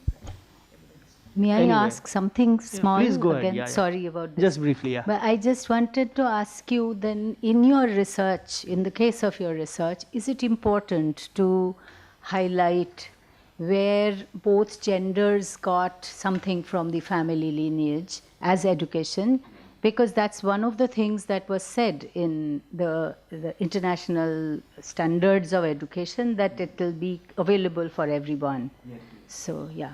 B: evidence.
C: May I
A: Anyway.
C: ask something small
A: please go ahead.
C: again?
A: Yeah, yeah.
C: Sorry about this.
A: Just briefly, yeah.
C: But I just wanted to ask you then, in your research, in the case of your research, is it important to highlight where both genders got something from the family lineage as education? Because that's one of the things that was said in the international standards of education, that it will be available for everyone. So, yeah.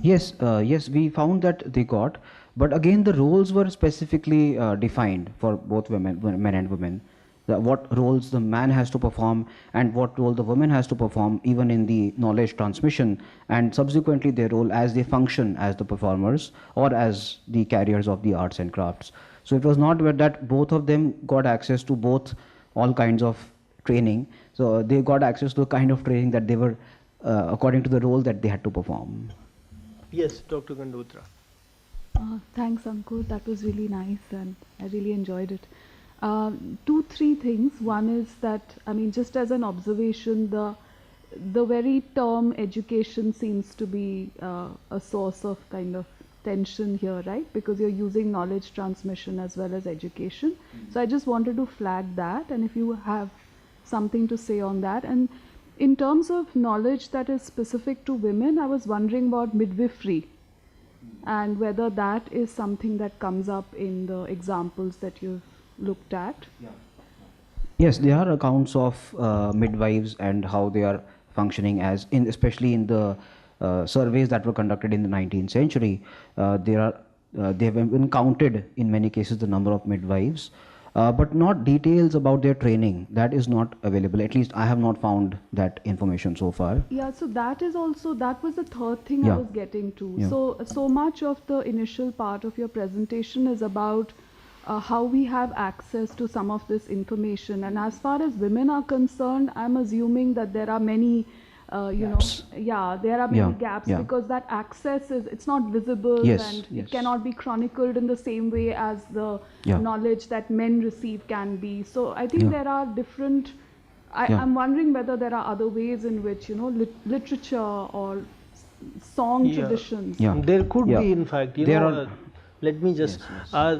B: Yes, yes, we found that they got, but again the roles were specifically defined for both men and women. What roles the man has to perform and what role the woman has to perform, even in the knowledge transmission, and subsequently their role as they function as the performers or as the carriers of the arts and crafts. So it was not that both of them got access to all kinds of training. So they got access to the kind of training that they were according to the role that they had to perform.
A: Yes, Dr. Gandotra.
E: Thanks, Ankur. That was really nice and I really enjoyed it. 2-3 things. One is that, I mean, just as an observation, the very term education seems to be a source of kind of tension here, right? Because you're using knowledge transmission as well as education. So I just wanted to flag that, and if you have something to say on that. And in terms of knowledge that is specific to women, I was wondering about midwifery and whether that is something that comes up in the examples that you've looked at.
B: Yes, there are accounts of midwives and how they are functioning especially in the surveys that were conducted in the 19th century. They have been counted in many cases, the number of midwives, but not details about their training. That is not available. At least I have not found that information so far.
E: Yeah, so that was the third thing I was getting to.
B: Yeah.
E: So much of the initial part of your presentation is about how we have access to some of this information. And as far as women are concerned, I'm assuming that there are many,
B: Gaps.
E: there are many gaps because that access it's not visible and it cannot be chronicled in the same way as the knowledge that men receive can be. So I think there are different, I'm wondering whether there are other ways in which, literature or song traditions.
A: There could be, in fact, let me just,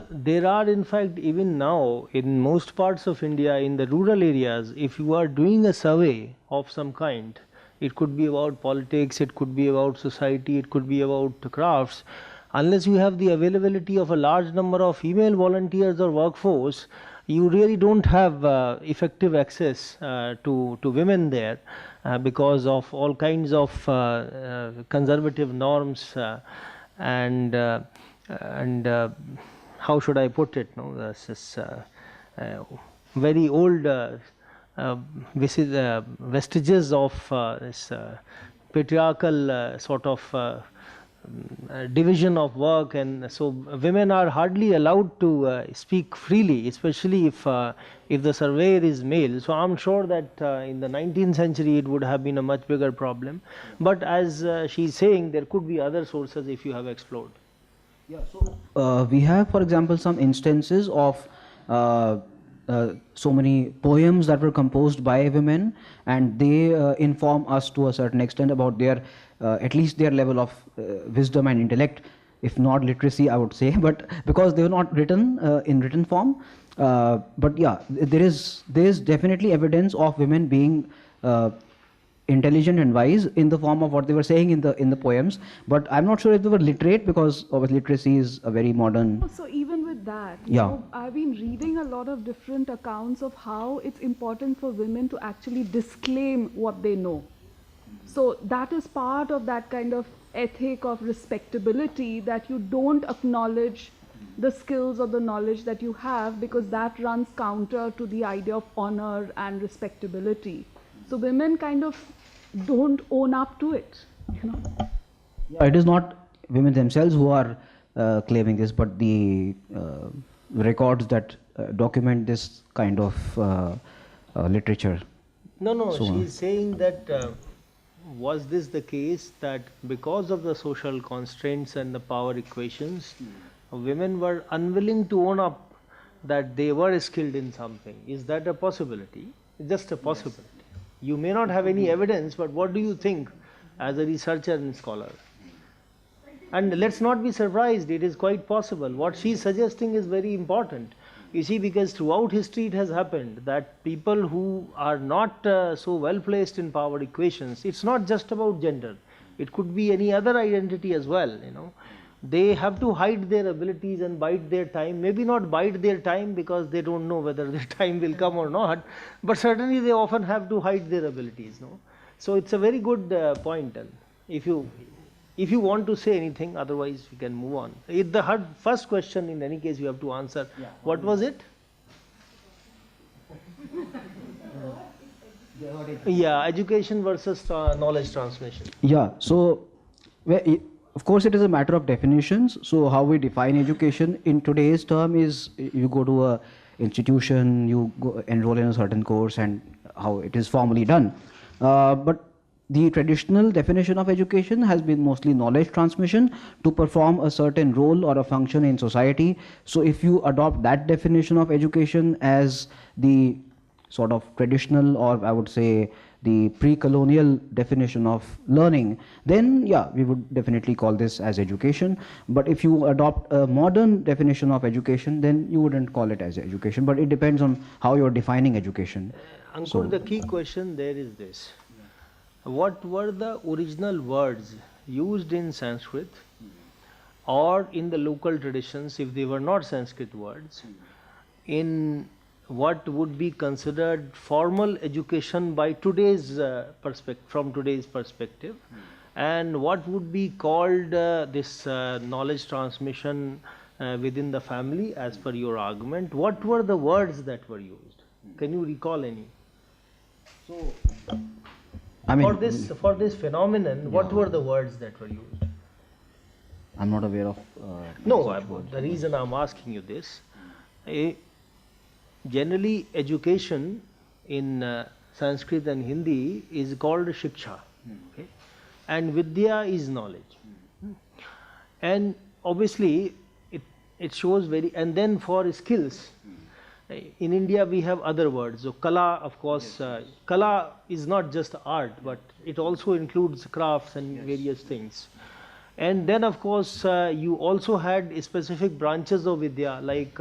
A: there are in fact even now in most parts of India, in the rural areas, if you are doing a survey of some kind, it could be about politics, it could be about society, it could be about crafts, unless you have the availability of a large number of female volunteers or workforce, you really don't have effective access to women there because of all kinds of conservative norms and how should I put it? No, this is very old vestiges of this patriarchal sort of division of work, and so women are hardly allowed to speak freely, especially if the surveyor is male. So I'm sure that in the 19th century it would have been a much bigger problem. But as she's saying, there could be other sources if you have explored.
B: Yeah, so we have, for example, some instances of so many poems that were composed by women, and they inform us to a certain extent about their, at least their level of wisdom and intellect, if not literacy, I would say, but because they were not written in written form. But yeah, there is definitely evidence of women being intelligent and wise in the form of what they were saying in the poems, but I'm not sure if they were literate, because literacy is a very modern.
E: So even with that, I've been reading a lot of different accounts of how it's important for women to actually disclaim what they know. So that is part of that kind of ethic of respectability, that you don't acknowledge the skills or the knowledge that you have, because that runs counter to the idea of honor and respectability. So women kind of don't own up to it,
B: Yeah, it is not women themselves who are claiming this, but the records that document this kind of literature.
A: No, she's saying that was this the case that because of the social constraints and the power equations, women were unwilling to own up that they were skilled in something. Is that a possibility? Just a possibility. You may not have any evidence, but what do you think as a researcher and scholar? And let's not be surprised, it is quite possible. What she is suggesting is very important. You see, because throughout history it has happened that people who are not so well placed in power equations, it's not just about gender, it could be any other identity as well, you know. They have to hide their abilities and bide their time, maybe not bide their time because they don't know whether their time will come or not, but certainly they often have to hide their abilities, no. So it's a very good point, and if you want to say anything, otherwise we can move on. The first question in any case you have to answer. Yeah. What was it? Yeah, education versus knowledge transmission.
B: Yeah, so of course it is a matter of definitions. So how we define education in today's term is you go to a institution, you go enroll in a certain course, and how it is formally done. But the traditional definition of education has been mostly knowledge transmission to perform a certain role or a function in society. So if you adopt that definition of education as the sort of traditional, or I would say the pre-colonial definition of learning, then yeah, we would definitely call this as education. But if you adopt a modern definition of education, then you wouldn't call it as education. But it depends on how you're defining education.
A: Ankur, the key question there is this. What were the original words used in Sanskrit or in the local traditions, if they were not Sanskrit words, in what would be considered formal education by today's from today's perspective, and what would be called this knowledge transmission within the family as per your argument? What were the words that were used? Can you recall any? So, I mean, for this phenomenon, yeah, what were the words that were used?
B: I'm not aware of.
A: No, the reason I'm asking you this, generally education in Sanskrit and Hindi is called shiksha, okay? And vidya is knowledge, and obviously it shows very. And then for skills, in India we have other words. So kala, of course, kala is not just art, but it also includes crafts and various things. And then of course you also had specific branches of vidya like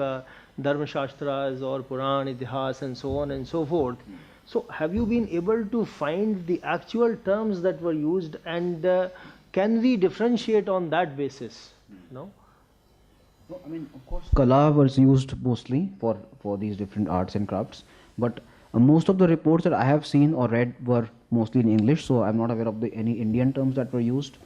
A: Dharma Shastras or Puran, Itihas and so on and so forth. So have you been able to find the actual terms that were used, and can we differentiate on that basis? No?
B: No, I mean, of course, Kala was used mostly for these different arts and crafts, but most of the reports that I have seen or read were mostly in English, so I'm not aware of any Indian terms that were used.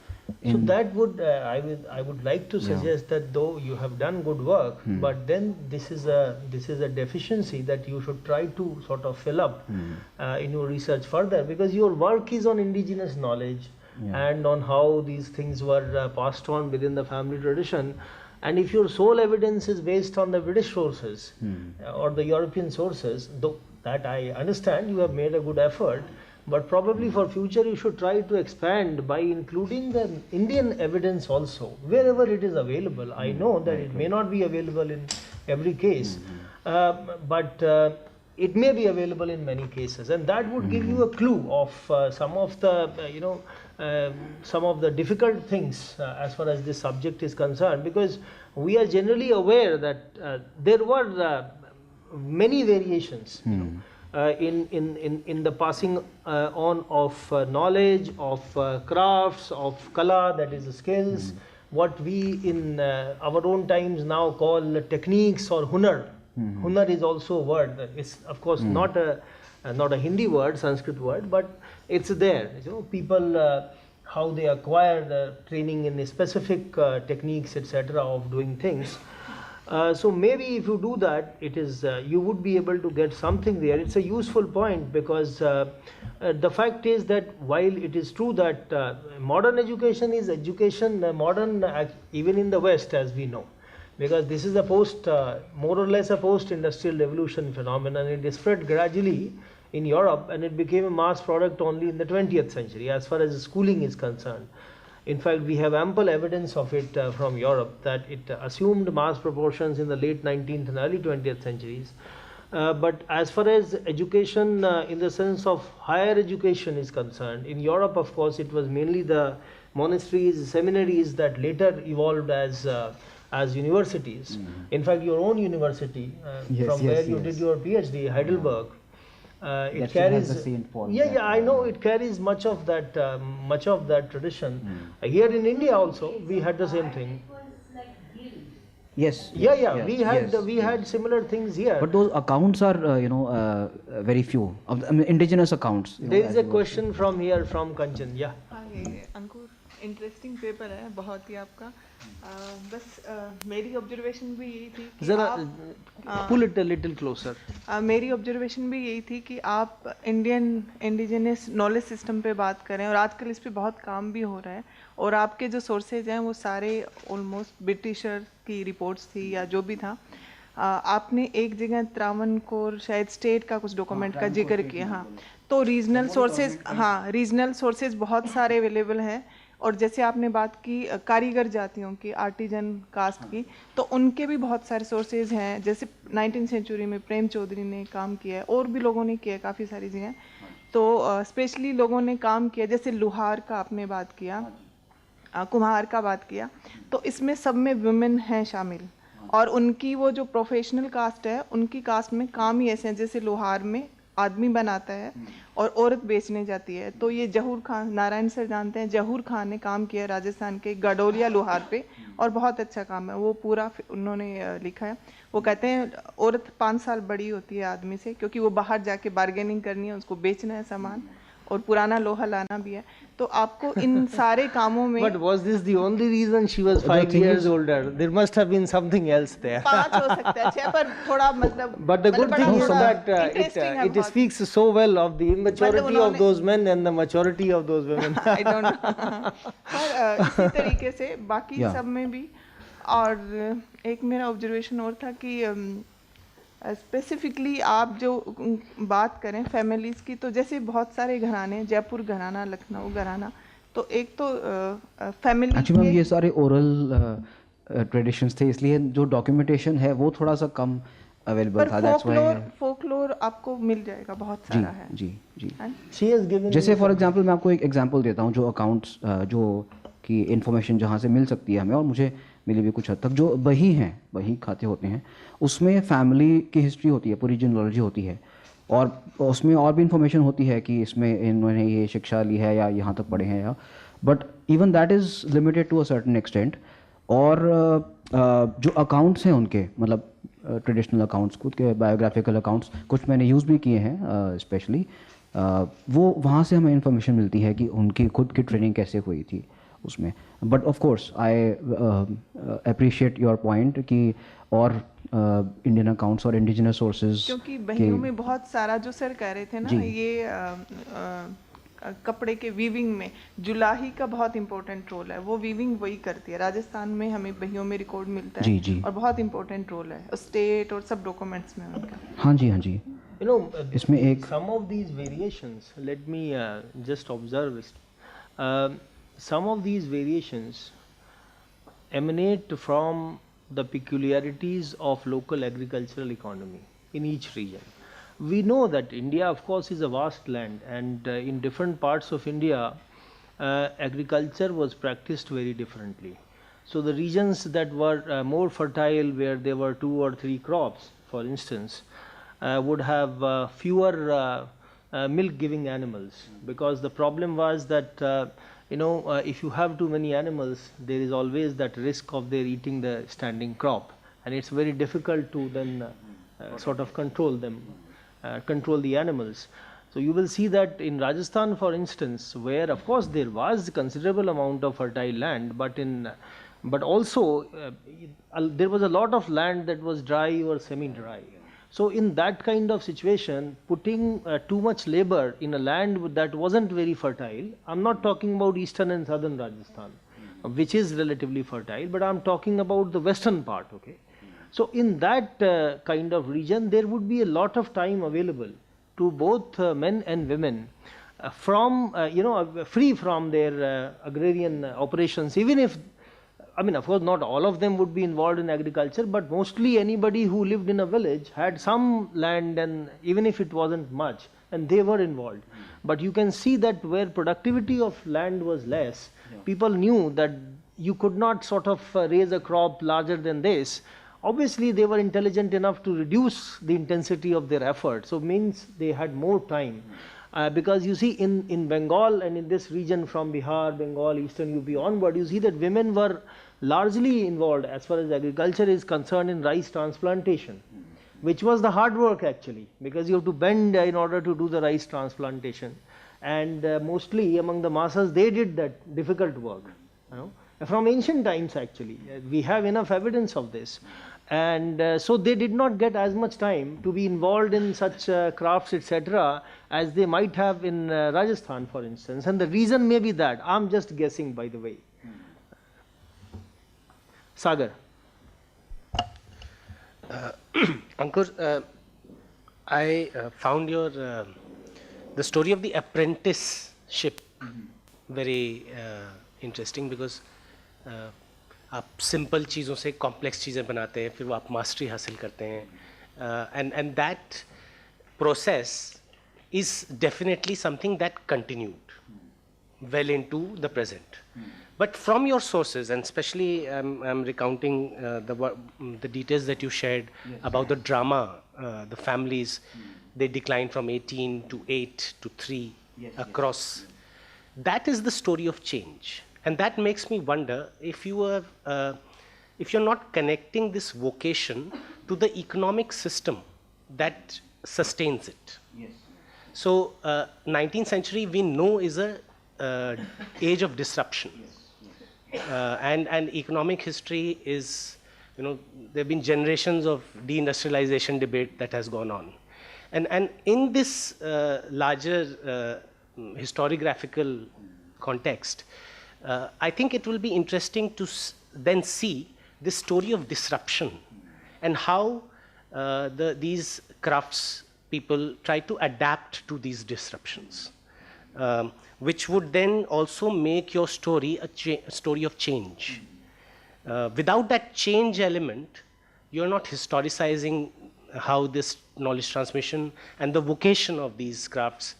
A: So that would I would like to suggest that though you have done good work, but then this is a deficiency that you should try to sort of fill up in your research further, because your work is on indigenous knowledge and on how these things were passed on within the family tradition. And if your sole evidence is based on the British sources or the European sources, though that I understand, you have made a good effort, but probably for future you should try to expand by including the Indian evidence also, wherever it is available. I know that it may not be available in every case, but it may be available in many cases, and that would give you a clue of some of the some of the difficult things as far as this subject is concerned, because we are generally aware that there were many variations, you know, in the passing on of knowledge, of crafts, of kala, that is skills, what we in our own times now call techniques or hunar. Hunar is also a word. It's of course not a Hindi word, Sanskrit word, but it's there. You know, people how they acquire the training in specific techniques, etc., of doing things. So maybe if you do that, it is you would be able to get something there. It's a useful point, because the fact is that while it is true that modern education is education, modern even in the West, as we know, because this is a more or less a post-industrial revolution phenomenon. It spread gradually in Europe, and it became a mass product only in the 20th century as far as schooling is concerned. In fact, we have ample evidence of it from Europe, that it assumed mass proportions in the late 19th and early 20th centuries. But as far as education in the sense of higher education is concerned, in Europe, of course, it was mainly the monasteries, seminaries that later evolved as universities. In fact, your own university, from where you did your PhD, Heidelberg, it carries
B: the Saint Paul.
A: Yeah, I know it carries much of that tradition. Here in India also, we had the same thing.
B: Yes.
A: We had similar things here.
B: But those accounts are, very few. Indigenous accounts.
A: There is a question from here from Kanchan. Yeah.
D: हाँ ये अंकुर interesting paper है बहुत ही आपका बस मेरी observation भी यही थी कि
A: Zara, pull it a little closer.
D: मेरी ऑब्जर्वेशन भी यही थी कि आप इंडिजिनस नॉलेज सिस्टम पे बात करें और आजकल इस पे बहुत काम भी हो रहा है और आपके जो सोर्सेज हैं वो सारे ऑलमोस्ट ब्रिटिशर की रिपोर्ट्स थी या जो भी था आपने एक जगह त्रावणकोर शायद स्टेट का कुछ डॉक्यूमेंट का जिक्र किया हाँ तो रीजनल सोर्सेज बहुत सारे अवेलेबल हैं और जैसे आपने बात की कारीगर जातियों की आर्टिजन कास्ट की तो उनके भी बहुत सारे सोर्सेज हैं जैसे 19th सेंचुरी में प्रेम चौधरी ने काम किया है और भी लोगों ने किया है काफ़ी सारी जगह तो स्पेशली लोगों ने काम किया जैसे लुहार का आपने बात किया कुम्हार का बात किया तो इसमें सब में वुमेन हैं शामिल और उनकी वो जो प्रोफेशनल कास्ट है उनकी कास्ट में काम ही ऐसे हैं जैसे लोहार में आदमी बनाता है और औरत बेचने जाती है तो ये जहूर खान नारायण सर जानते हैं जहूर खान ने काम किया राजस्थान के गडोलिया लोहार पे और बहुत अच्छा काम है वो पूरा उन्होंने लिखा है वो कहते हैं औरत 5 साल बड़ी होती है आदमी से क्योंकि वो बाहर जाके बार्गेनिंग करनी है उसको बेचना है सामान और पुराना लोहा लाना भी है तो आपको इन सारे कामों में
A: But was this the only reason she was 5 years older? There must have been something else there.
D: 5 हो सकता है 6 पर थोड़ा मतलब
A: But the good thing is that it speaks so well of the immaturity of those men and the maturity of those women.
D: I don't know. पर इसी तरीके से बाकी सब में भी और एक मेरा ऑब्जर्वेशन और था कि स्पेसिफिकली आप जो बात करें फैमिलीज की तो जैसे बहुत सारे घराने जयपुर घराना लखनऊ घराना तो एक तो फैमिली
B: एक्चुअली ये सारे ओरल ट्रेडिशंस थे इसलिए जो डॉक्यूमेंटेशन है वो थोड़ा सा कम अवेलेबल था दैट्स व्हाई
D: फोकलोर आपको मिल जाएगा बहुत सारा है
B: जी जैसे फॉर एग्जांपल मैं आपको एक एग्जांपल देता हूँ जो अकाउंट्स जो की इन्फॉर्मेशन जहाँ से मिल सकती है हमें और मुझे मिली भी कुछ हद तक जो बही खाते होते हैं उसमें फैमिली की हिस्ट्री होती है पूरी जीनोलॉजी होती है और उसमें और भी इंफॉर्मेशन होती है कि इसमें इन्होंने ये शिक्षा ली है या यहाँ तक पढ़े हैं या but even that is limited to a certain extent और जो अकाउंट्स हैं उनके मतलब ट्रेडिशनल अकाउंट्स खुद के बायोग्राफिकल अकाउंट्स कुछ मैंने यूज़ भी किए हैं स्पेशली वो वहाँ से हमें इंफॉर्मेशन मिलती है कि उनकी खुद की ट्रेनिंग कैसे हुई थी उसमें but of course I appreciate your point कि और इंडियन अकाउंट्स और इंडिजिनस सोर्सेज
D: क्योंकि बहियों में बहुत सारा जो सर कह रहे थे ना ये कपड़े के वीविंग में जुलाही का बहुत इंपॉर्टेंट रोल है वो वीविंग वही करती है राजस्थान में हमें बहियों में रिकॉर्ड मिलता है
B: जी।
D: और बहुत इंपॉर्टेंट रोल है स्टेट और सब डॉक्यूमेंट्स में उनका
B: हाँ जी
A: You know,
B: इसमें एक
A: some of these variations, let me just observe it. Some of these variations emanate from the peculiarities of local agricultural economy in each region. We know that India, of course, is a vast land, and in different parts of India, agriculture was practiced very differently. So the regions that were more fertile, where there were 2 or 3 crops, for instance, would have fewer milk-giving animals, because the problem was that if you have too many animals, there is always that risk of their eating the standing crop, and it's very difficult to then sort of control them, control the animals. So you will see that in Rajasthan, for instance, where of course there was considerable amount of fertile land, but also there was a lot of land that was dry or semi-dry. So in that kind of situation, putting too much labor in a land that wasn't very fertile, I'm not talking about eastern and southern Rajasthan, which is relatively fertile, but I'm talking about the western part, okay? So in that kind of region, there would be a lot of time available to both men and women free from their agrarian operations. Even if, I mean, of course, not all of them would be involved in agriculture, but mostly anybody who lived in a village had some land, and even if it wasn't much, and they were involved. But you can see that where productivity of land was less, people knew that you could not sort of raise a crop larger than this. Obviously, they were intelligent enough to reduce the intensity of their effort. So means they had more time. Because you see in Bengal and in this region from Bihar, Bengal, Eastern UP onward, you see that women were largely involved as far as agriculture is concerned in rice transplantation, which was the hard work actually, because you have to bend in order to do the rice transplantation. And mostly among the masses, they did that difficult work. From ancient times actually, we have enough evidence of this. And so they did not get as much time to be involved in such crafts, etc., as they might have in Rajasthan, for instance. And the reason may be that. I'm just guessing, by the way. Sagar.
F: Ankur, I found your the story of the apprenticeship very interesting, because आप simple चीज़ों से complex चीज़ें बनाते हैं, फिर वो आप mastery हासिल करते हैं, and that process is definitely something that continued well into the present. But from your sources, and especially I'm recounting the details that you shared about the drama, the families, they declined from 18 to 8 to 3 across. That is the story of change. And that makes me wonder if you're not connecting this vocation to the economic system that sustains it. Yes. So 19th century we know is a age of disruption. Yes. And economic history is, there have been generations of deindustrialization debate that has gone on. And in this larger historiographical context, I think it will be interesting to then see this story of disruption and how these crafts people try to adapt to these disruptions, which would then also make your story a story of change. Without that change element, you're not historicizing how this knowledge transmission and the vocation of these crafts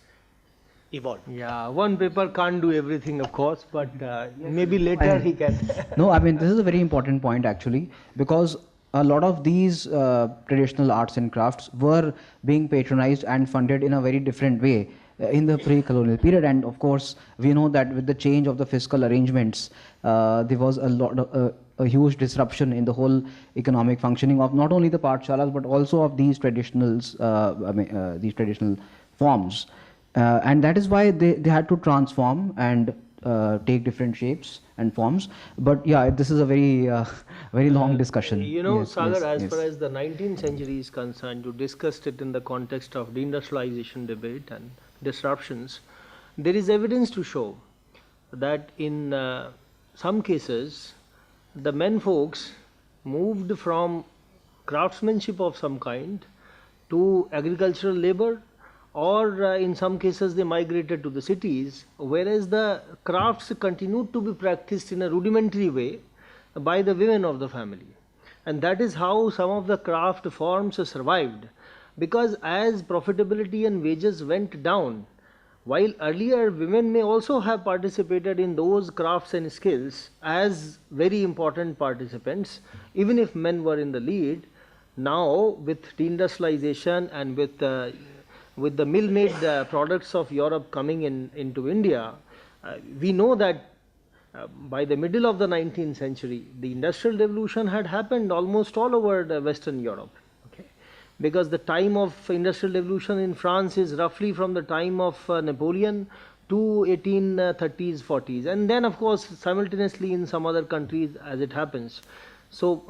F: evolved.
A: Yeah, one paper can't do everything, of course, but maybe later he can.
B: No, I mean, this is a very important point actually, because a lot of these traditional arts and crafts were being patronized and funded in a very different way in the pre-colonial period. And of course, we know that with the change of the fiscal arrangements, there was a huge disruption in the whole economic functioning of not only the pathshalas but also of these traditionals, these traditional forms. And that is why they had to transform and take different shapes and forms. But yeah, this is a very very long discussion.
A: Sagar, as far as the 19th century is concerned, you discussed it in the context of deindustrialization debate and disruptions. There is evidence to show that in some cases the men folks moved from craftsmanship of some kind to agricultural labor, or in some cases they migrated to the cities, whereas the crafts continued to be practiced in a rudimentary way by the women of the family. And that is how some of the craft forms survived, because as profitability and wages went down, while earlier women may also have participated in those crafts and skills as very important participants, even if men were in the lead, now with deindustrialization and with the mill-made products of Europe coming into India, we know that by the middle of the 19th century, the industrial revolution had happened almost all over the Western Europe. Okay? Because the time of industrial revolution in France is roughly from the time of Napoleon to 1830s, 40s. And then of course simultaneously in some other countries as it happens. So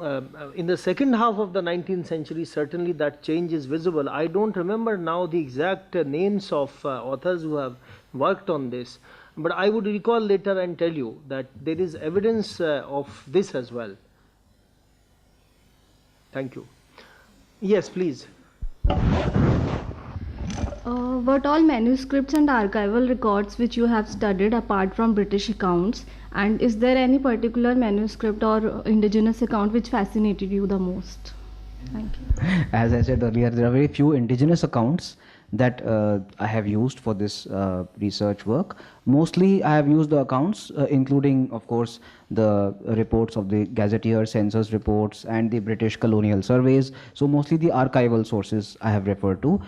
A: in the second half of the 19th century, certainly that change is visible. I don't remember now the exact names of authors who have worked on this, but I would recall later and tell you that there is evidence of this as well. Thank you. Yes, please.
G: What all manuscripts and archival records which you have studied apart from British accounts, and is there any particular manuscript or indigenous account which fascinated you the most? Thank you.
B: As I said earlier, there are very few indigenous accounts that I have used for this research work. Mostly I have used the accounts including of course the reports of the gazetteer, census reports and the British colonial surveys. So mostly the archival sources I have referred to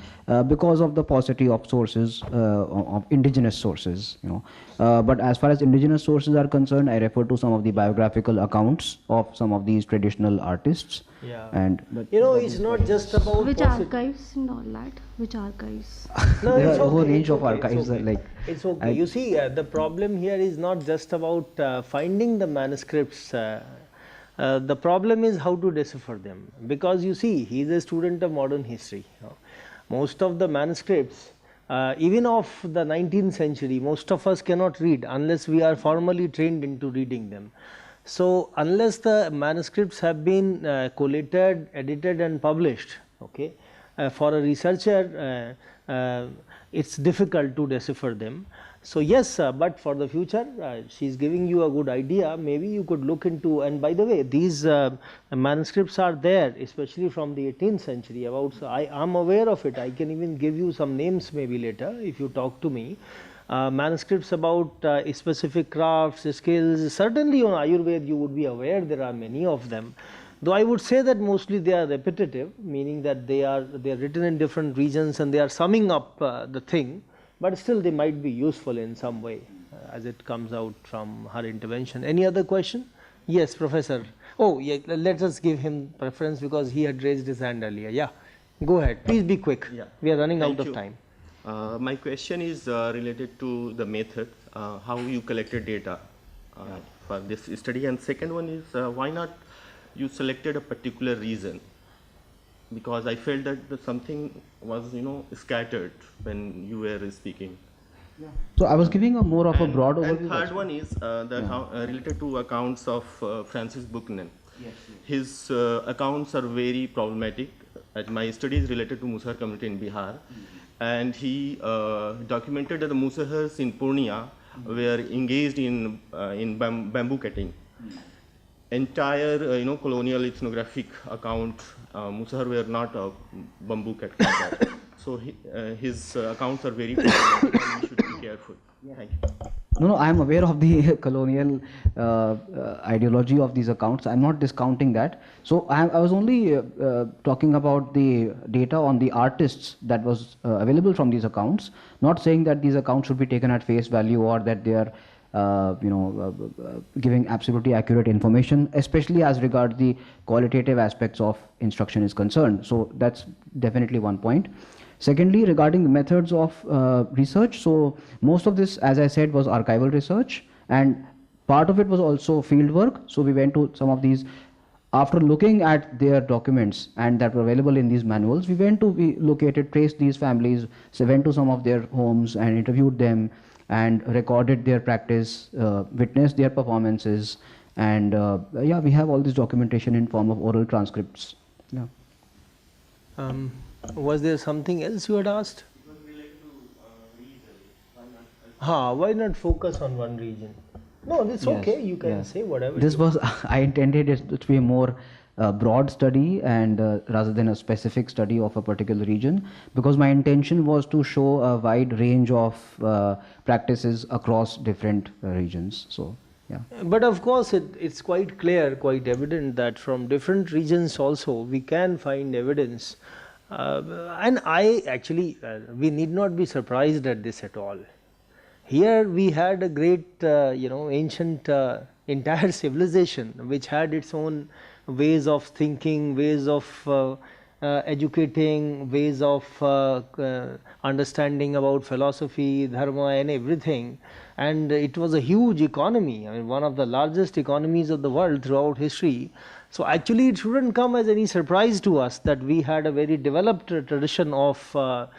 B: because of the paucity of sources, of indigenous sources, you know. But as far as indigenous sources are concerned, I refer to some of the biographical accounts of some of these traditional artists.
A: Yeah.
B: And
A: you know, it's not just about
G: Which archives and all that? Which archives?
A: No,
B: there
A: it's
B: are a whole
A: okay,
B: range
A: it's
B: of
A: okay,
B: archives
A: it's okay.
B: like
A: It's okay. You see, the problem here is not just about finding the manuscripts. The problem is how to decipher them. Because you see, he is a student of modern history. You know. Most of the manuscripts, even of the 19th century, most of us cannot read unless we are formally trained into reading them. So, unless the manuscripts have been collated, edited and published, okay, for a researcher, it's difficult to decipher them. So, yes, but for the future, she is giving you a good idea. Maybe you could look into, and by the way, these manuscripts are there, especially from the 18th century. About, so I am aware of it. I can even give you some names maybe later if you talk to me. Manuscripts about specific crafts, skills. Certainly on Ayurveda you would be aware there are many of them. Though I would say that mostly they are repetitive, meaning that they are written in different regions and they are summing up the thing, but still they might be useful in some way as it comes out from her intervention. Any other question? Yes, Professor. Oh, yeah, let us give him preference because he had raised his hand earlier. Yeah, go ahead. Please be quick.
H: Yeah.
A: We are running
H: Thank
A: out
H: you.
A: of time.
H: My question is related to the method, how you collected data for this study, and second one is why not you selected a particular region, because I felt that something was scattered when you were speaking.
B: so I was giving a more of a broad overview.
H: And third one is related to accounts of Francis Buchanan. Yes. His accounts are very problematic. My study is related to Musahar community in Bihar. And he documented that the Musahars in Purnia were engaged in bamboo cutting. Entire colonial ethnographic account, Musahar were not a bamboo cutter. So his accounts are very problematic and we should be careful. Thank you.
B: No, I am aware of the colonial ideology of these accounts. I am not discounting that. So I was only talking about the data on the artists that was available from these accounts. Not saying that these accounts should be taken at face value or that they are, giving absolutely accurate information, especially as regards the qualitative aspects of instruction is concerned. So that's definitely one point. Secondly, regarding the methods of research, so most of this, as I said, was archival research and part of it was also field work. So we went to some of these, after looking at their documents and that were available in these manuals, we located, traced these families, so went to some of their homes and interviewed them and recorded their practice, witnessed their performances, and yeah, we have all this documentation in form of oral transcripts. Yeah.
A: Was there something else you had asked?
H: It was related to region.
A: Why not focus on one region? No, it's
B: Yes,
A: okay. You can
B: yeah.
A: say whatever.
B: This
A: you
B: was, I intended it to be a more broad study and rather than a specific study of a particular region, because my intention was to show a wide range of practices across different regions. So, yeah.
A: But of course, it's quite clear, quite evident that from different regions also we can find evidence. And I actually, we need not be surprised at this at all. Here we had a great, ancient entire civilization which had its own ways of thinking, ways of educating, ways of understanding about philosophy, dharma and everything. And it was a huge economy, I mean one of the largest economies of the world throughout history. So actually it shouldn't come as any surprise to us that we had a very developed tradition of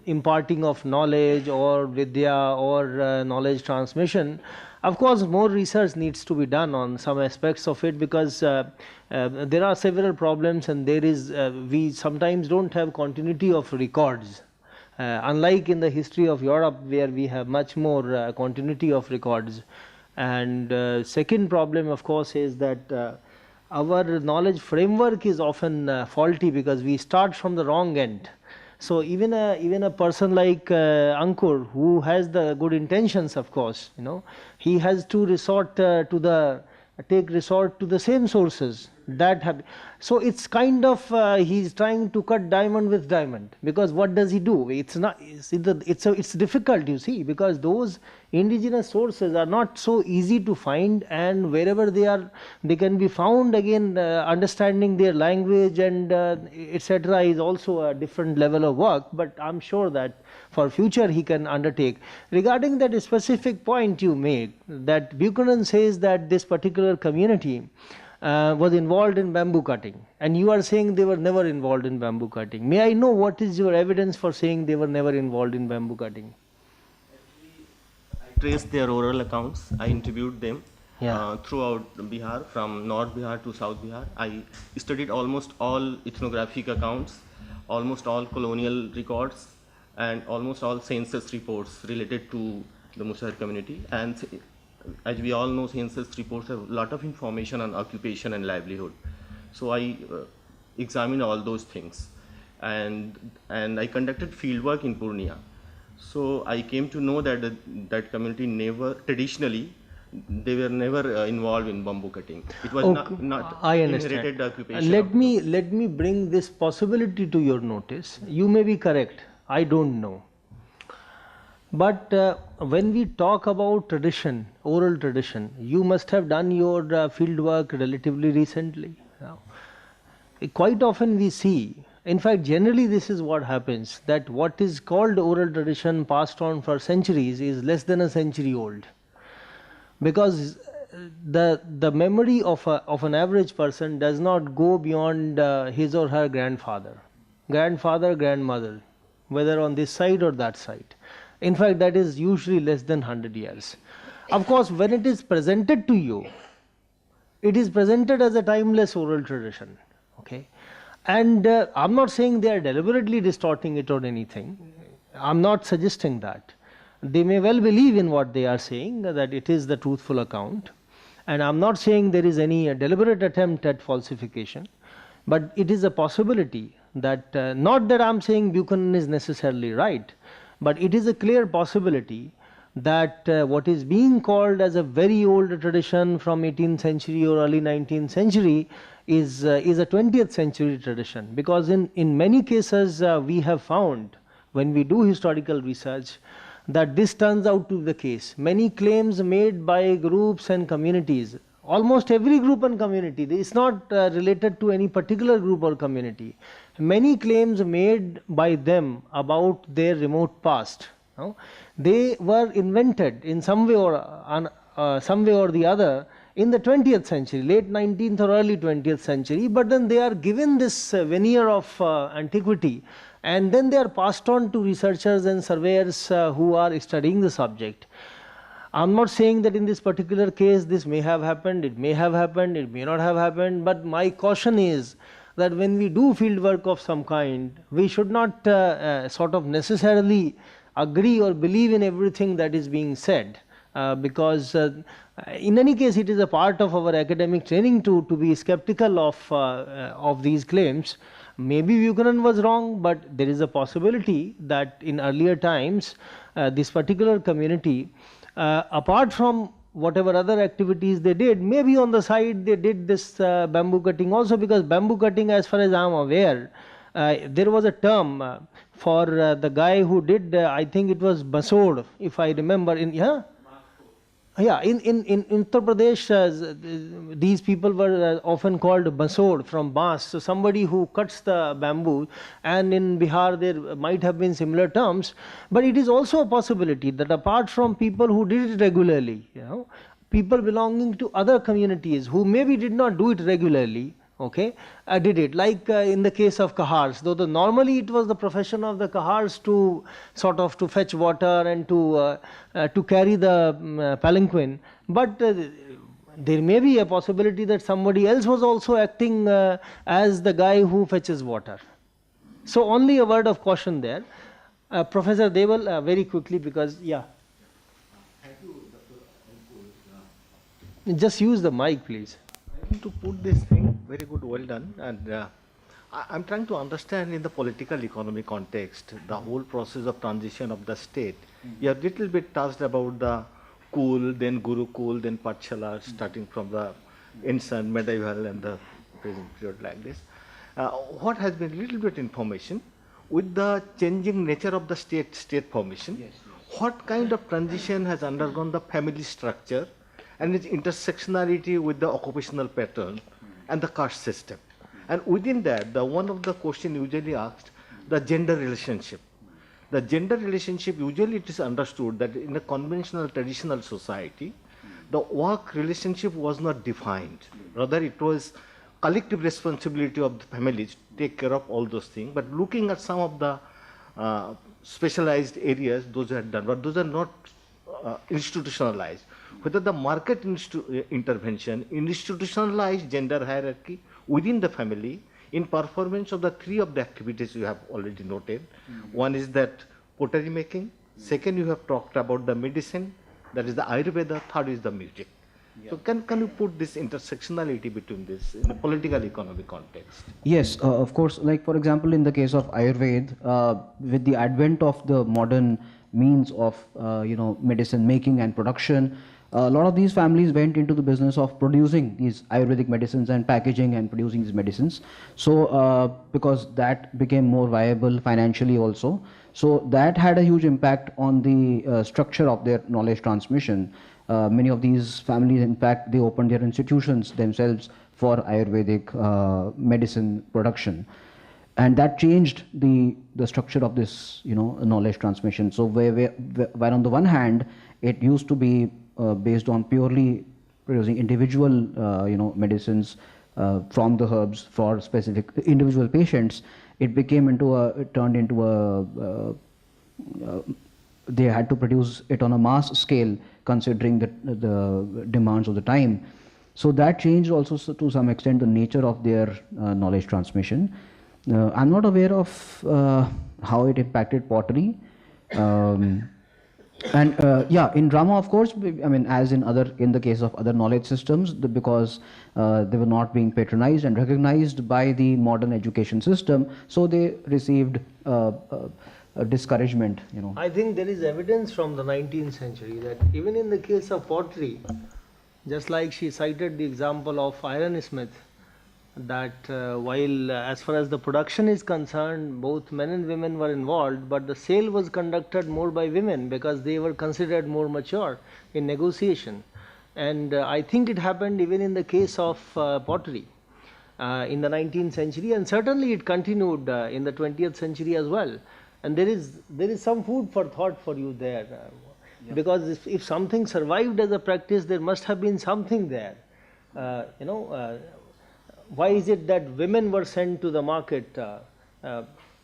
A: imparting of knowledge or vidya or knowledge transmission. Of course, more research needs to be done on some aspects of it because there are several problems and there is, we sometimes don't have continuity of records. unlike in the history of Europe where we have much more continuity of records. And second problem, of course, is that our knowledge framework is often faulty because we start from the wrong end. So even a person like Ankur, who has the good intentions, of course, he has to take resort to the same sources that have. So it's kind of he's trying to cut diamond with diamond, because what does he do? It's difficult, you see, because those indigenous sources are not so easy to find, and wherever they are, they can be found again. Understanding their language and etc. is also a different level of work, but I'm sure that for future he can undertake. Regarding that specific point you made, that Buchanan says that this particular community was involved in bamboo cutting, and you are saying they were never involved in bamboo cutting. May I know what is your evidence for saying they were never involved in bamboo cutting?
H: I traced their oral accounts. I interviewed them
A: Yeah.
H: throughout Bihar, from North Bihar to South Bihar. I studied almost all ethnographic accounts, almost all colonial records, and almost all census reports related to the Musahar community. And as we all know, census reports have a lot of information on occupation and livelihood. So I examined all those things, and I conducted fieldwork in Purnia. So I came to know that that community traditionally they were never involved in bamboo cutting. It was not
A: I
H: inherited
A: understand.
H: occupation.
A: Let me bring this possibility to your notice. You may be correct. I don't know. But when we talk about tradition, oral tradition, you must have done your field work relatively recently. Quite often we see, in fact, generally this is what happens, that what is called oral tradition passed on for centuries is less than a century old. Because the memory of an average person does not go beyond his or her grandfather, grandmother, whether on this side or that side. In fact, that is usually less than 100 years. Of course, when it is presented to you, it is presented as a timeless oral tradition. Okay, and I'm not saying they are deliberately distorting it or anything. I'm not suggesting that. They may well believe in what they are saying, that it is the truthful account, and I'm not saying there is any deliberate attempt at falsification, but it is a possibility that not that I'm saying Buchanan is necessarily right, but it is a clear possibility that what is being called as a very old tradition from 18th century or early 19th century is a 20th century tradition. Because in many cases we have found, when we do historical research, that this turns out to be the case. Many claims made by groups and communities, almost every group and community, it's not related to any particular group or community. Many claims made by them about their remote past, they were invented in some way or the other in the 20th century, late 19th or early 20th century, but then they are given this veneer of antiquity, and then they are passed on to researchers and surveyors who are studying the subject. I'm not saying that in this particular case this may have happened, it may have happened, it may not have happened, but my caution is that when we do field work of some kind, we should not sort of necessarily agree or believe in everything that is being said, because in any case it is a part of our academic training to be skeptical of these claims. Maybe Buchanan was wrong, but there is a possibility that in earlier times this particular community, apart from whatever other activities they did, maybe on the side they did this bamboo cutting also, because bamboo cutting, as far as I am aware, there was a term for the guy who did, I think it was basod, if I remember, in Uttar Pradesh, these people were often called basod, from bas, so somebody who cuts the bamboo, and in Bihar there might have been similar terms. But it is also a possibility that apart from people who did it regularly, people belonging to other communities who maybe did not do it regularly, did it, like in the case of Kahars, though normally it was the profession of the Kahars to sort of to fetch water and to carry the palanquin, but there may be a possibility that somebody else was also acting as the guy who fetches water. So only a word of caution there. Professor Deval, very quickly, because, yeah.
I: Thank you, Dr.
A: Just use the mic, please.
I: I want to put this thing, very good, well done. And I'm trying to understand in the political economy context, the whole process of transition of the state. You have little bit touched about the Kul, then Gurukul, then Pathshala, starting from the ancient, medieval, and the present period like this. What has been little bit information with the changing nature of the state formation? What kind of transition has undergone the family structure and its intersectionality with the occupational pattern and the caste system? And within that, one of the question usually asked, the gender relationship. The gender relationship, usually it is understood that in a conventional traditional society, the work relationship was not defined. Rather, it was collective responsibility of the families to take care of all those things. But looking at some of the specialized areas, those are done, but those are not institutionalized. Whether the market intervention, institutionalized gender hierarchy within the family in performance of the three of the activities you have already noted. One is that pottery making. Second, you have talked about the medicine, that is the Ayurveda. Third is the music. So can you put this intersectionality between this in a political economic context?
B: Yes, of course. Like for example, in the case of Ayurveda, with the advent of the modern means of medicine making and production, a lot of these families went into the business of producing these Ayurvedic medicines and packaging and producing these medicines. So because that became more viable financially also, so that had a huge impact on the structure of their knowledge transmission. Many of these families, in fact, they opened their institutions themselves for Ayurvedic medicine production, and that changed the structure of this knowledge transmission. So where on the one hand it used to be based on purely producing individual medicines from the herbs for specific individual patients, it turned into a they had to produce it on a mass scale considering the demands of the time. So that changed also to some extent the nature of their knowledge transmission. I'm not aware of how it impacted pottery. And in drama, of course, I mean, as in the case of other knowledge systems, because they were not being patronized and recognized by the modern education system, so they received discouragement.
A: I think there is evidence from the 19th century that even in the case of pottery, just like she cited the example of ironsmith, that while as far as the production is concerned, both men and women were involved, but the sale was conducted more by women because they were considered more mature in negotiation. And I think it happened even in the case of pottery in the 19th century, and certainly it continued in the 20th century as well. And there is some food for thought for you there, because if something survived as a practice, there must have been something there. Why is it that women were sent to the market?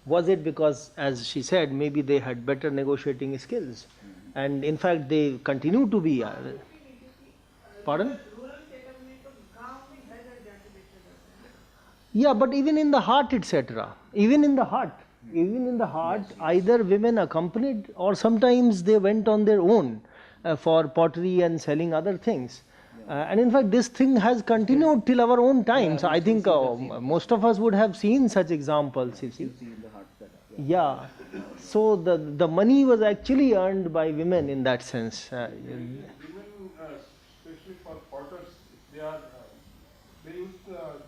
A: Was it because, as she said, maybe they had better negotiating skills? And in fact, they continue to be. Pardon? Yeah, but even in the heart, etc. Even in the heart, either women accompanied or sometimes they went on their own for pottery and selling other things. And in fact, this thing has continued till our own times. I think most of us would have seen such examples. You see. Yeah. So the money was actually earned by women in that sense.
J: Women, especially for potters, they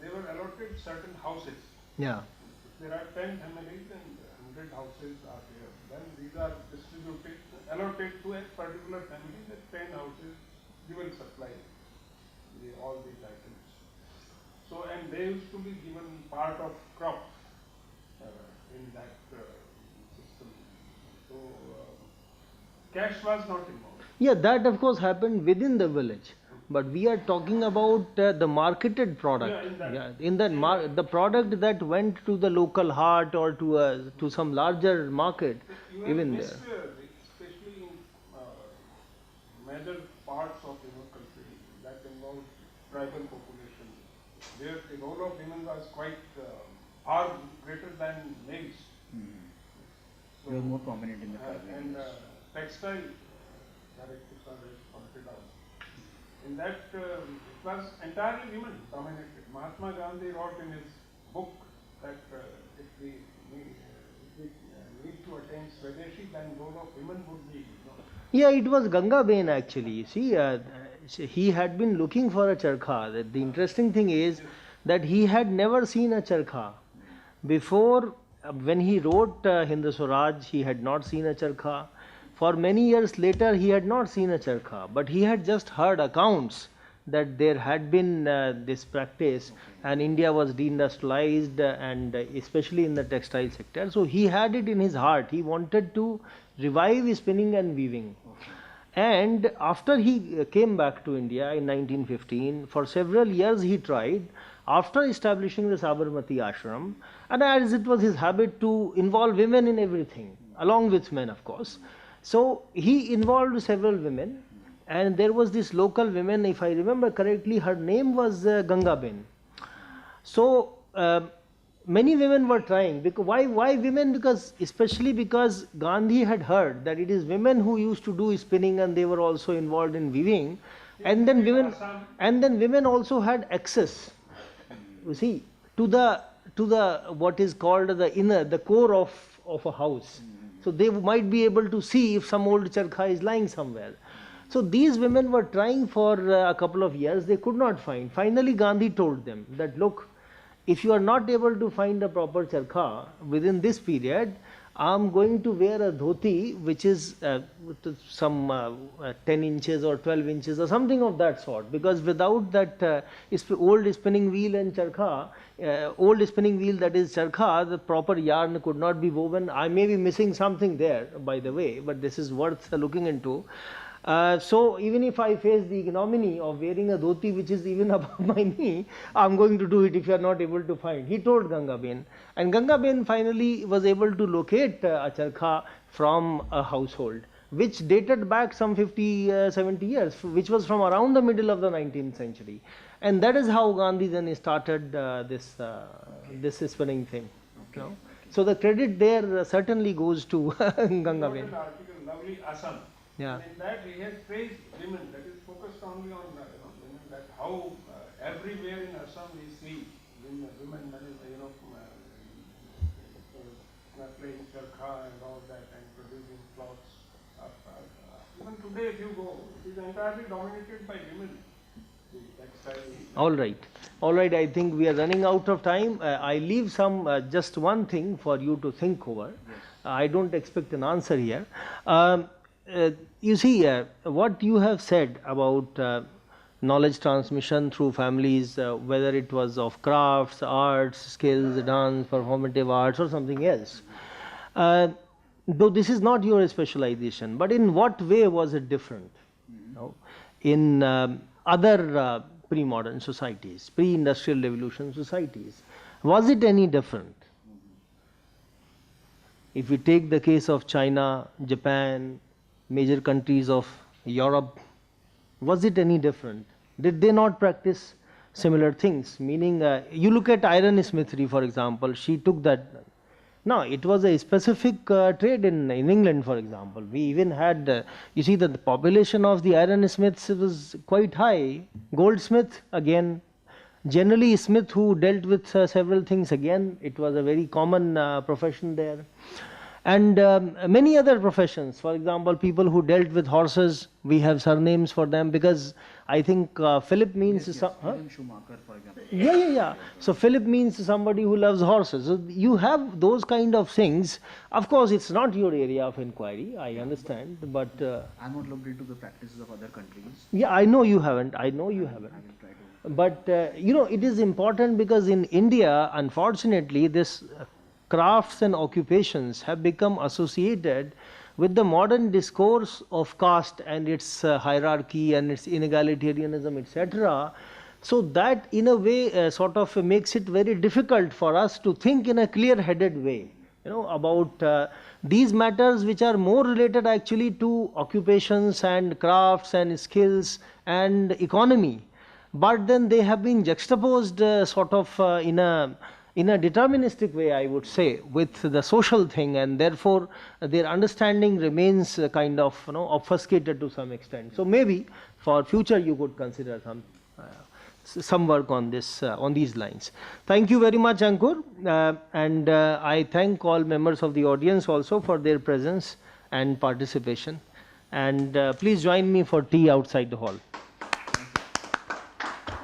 J: were allotted certain houses.
A: Yeah.
J: There are 10 families and 100 houses are there. Then these are distributed, allotted to a particular family. That 10 houses given supply all these items. So, and they used to be given part of crop in that system. So, cash was not involved.
A: Yeah, that of course happened within the village. But we are talking about the marketed product. The product that went to the local heart or to some larger market, even there.
J: Especially in major parts of country that involves tribal population, where the role of women was quite far greater than males. So,
B: you are more prominent in the tribal
J: and
B: areas.
J: textile, directors are pointed out. In that, it was entirely women dominated. Mahatma Gandhi wrote in his book that if we need to attain Swadeshi, then role of women would be.
A: Yeah, it was Ganga Bain actually. You see, he had been looking for a charkha. The interesting thing is that he had never seen a charkha. Before, when he wrote Hindu Swaraj, he had not seen a charkha. For many years later, he had not seen a charkha, but he had just heard accounts that there had been this practice and India was deindustrialized and especially in the textile sector. So he had it in his heart. He wanted to revive spinning and weaving. And after he came back to India in 1915, for several years he tried. After establishing the Sabarmati ashram, and as it was his habit to involve women in everything, along with men of course. So he involved several women, and there was this local woman, if I remember correctly, her name was Ganga Ben. So many women were trying. Because why women? Because especially because Gandhi had heard that it is women who used to do spinning and they were also involved in weaving, and then women also had access, you see, to the what is called the core of a house. So they might be able to see if some old charkha is lying somewhere. So these women were trying for a couple of years. They could not find. Finally, Gandhi told them that, look, if you are not able to find a proper charkha within this period, I am going to wear a dhoti which is some 10 inches or 12 inches or something of that sort, because without that old spinning wheel and charkha, old spinning wheel, that is charkha, the proper yarn could not be woven. I may be missing something there, by the way, but this is worth looking into. So even if I face the ignominy of wearing a dhoti which is even above my knee, I am going to do it if you are not able to find. He told Ganga Ben, and Ganga Ben finally was able to locate a charkha from a household which dated back some 50, 70 years, which was from around the middle of the 19th century. And that is how Gandhi then started this spinning thing. You know? So the credit there certainly goes to Ganga Ben.
J: An article, Lovely Assam.
A: Yeah.
J: And in that he has praised women, that is focused only on women, that how everywhere in Assam we see women playing charkha and all that and producing cloths. Even today if you go, it is entirely dominated by women. The textile.
A: All right, I think we are running out of time. I leave just one thing for you to think over. Yes. I don't expect an answer here. You see, what you have said about knowledge transmission through families, whether it was of crafts, arts, skills, dance, performative arts or something else, though this is not your specialization, but in what way was it different? You know, in other pre-modern societies, pre-industrial revolution societies, was it any different? If we take the case of China, Japan, major countries of Europe, was it any different? Did they not practice similar things? Meaning, you look at ironsmithry, for example, she took that. No, it was a specific trade in England, for example. We even had, you see that the population of the ironsmiths was quite high. Goldsmith, again, generally smith who dealt with several things, again, it was a very common profession there. And many other professions, for example, people who dealt with horses, we have surnames for them because I think Philip means...
B: William Schumacher, for example.
A: Yeah. So Philip means somebody who loves horses. So you have those kind of things. Of course, it's not your area of inquiry, I understand, but...
B: I'm not looked into the practices of other countries.
A: Yeah, I know you haven't. I will try to. But, it is important because in India, unfortunately, this... crafts and occupations have become associated with the modern discourse of caste and its hierarchy and its inegalitarianism, etc. So that in a way sort of makes it very difficult for us to think in a clear-headed way, about these matters which are more related actually to occupations and crafts and skills and economy. But then they have been juxtaposed sort of in a in a deterministic way, I would say, with the social thing, and therefore their understanding remains kind of obfuscated to some extent. So maybe for future you could consider some work on this on these lines. Thank you very much, Ankur, and I thank all members of the audience also for their presence and participation. And please join me for tea outside the hall.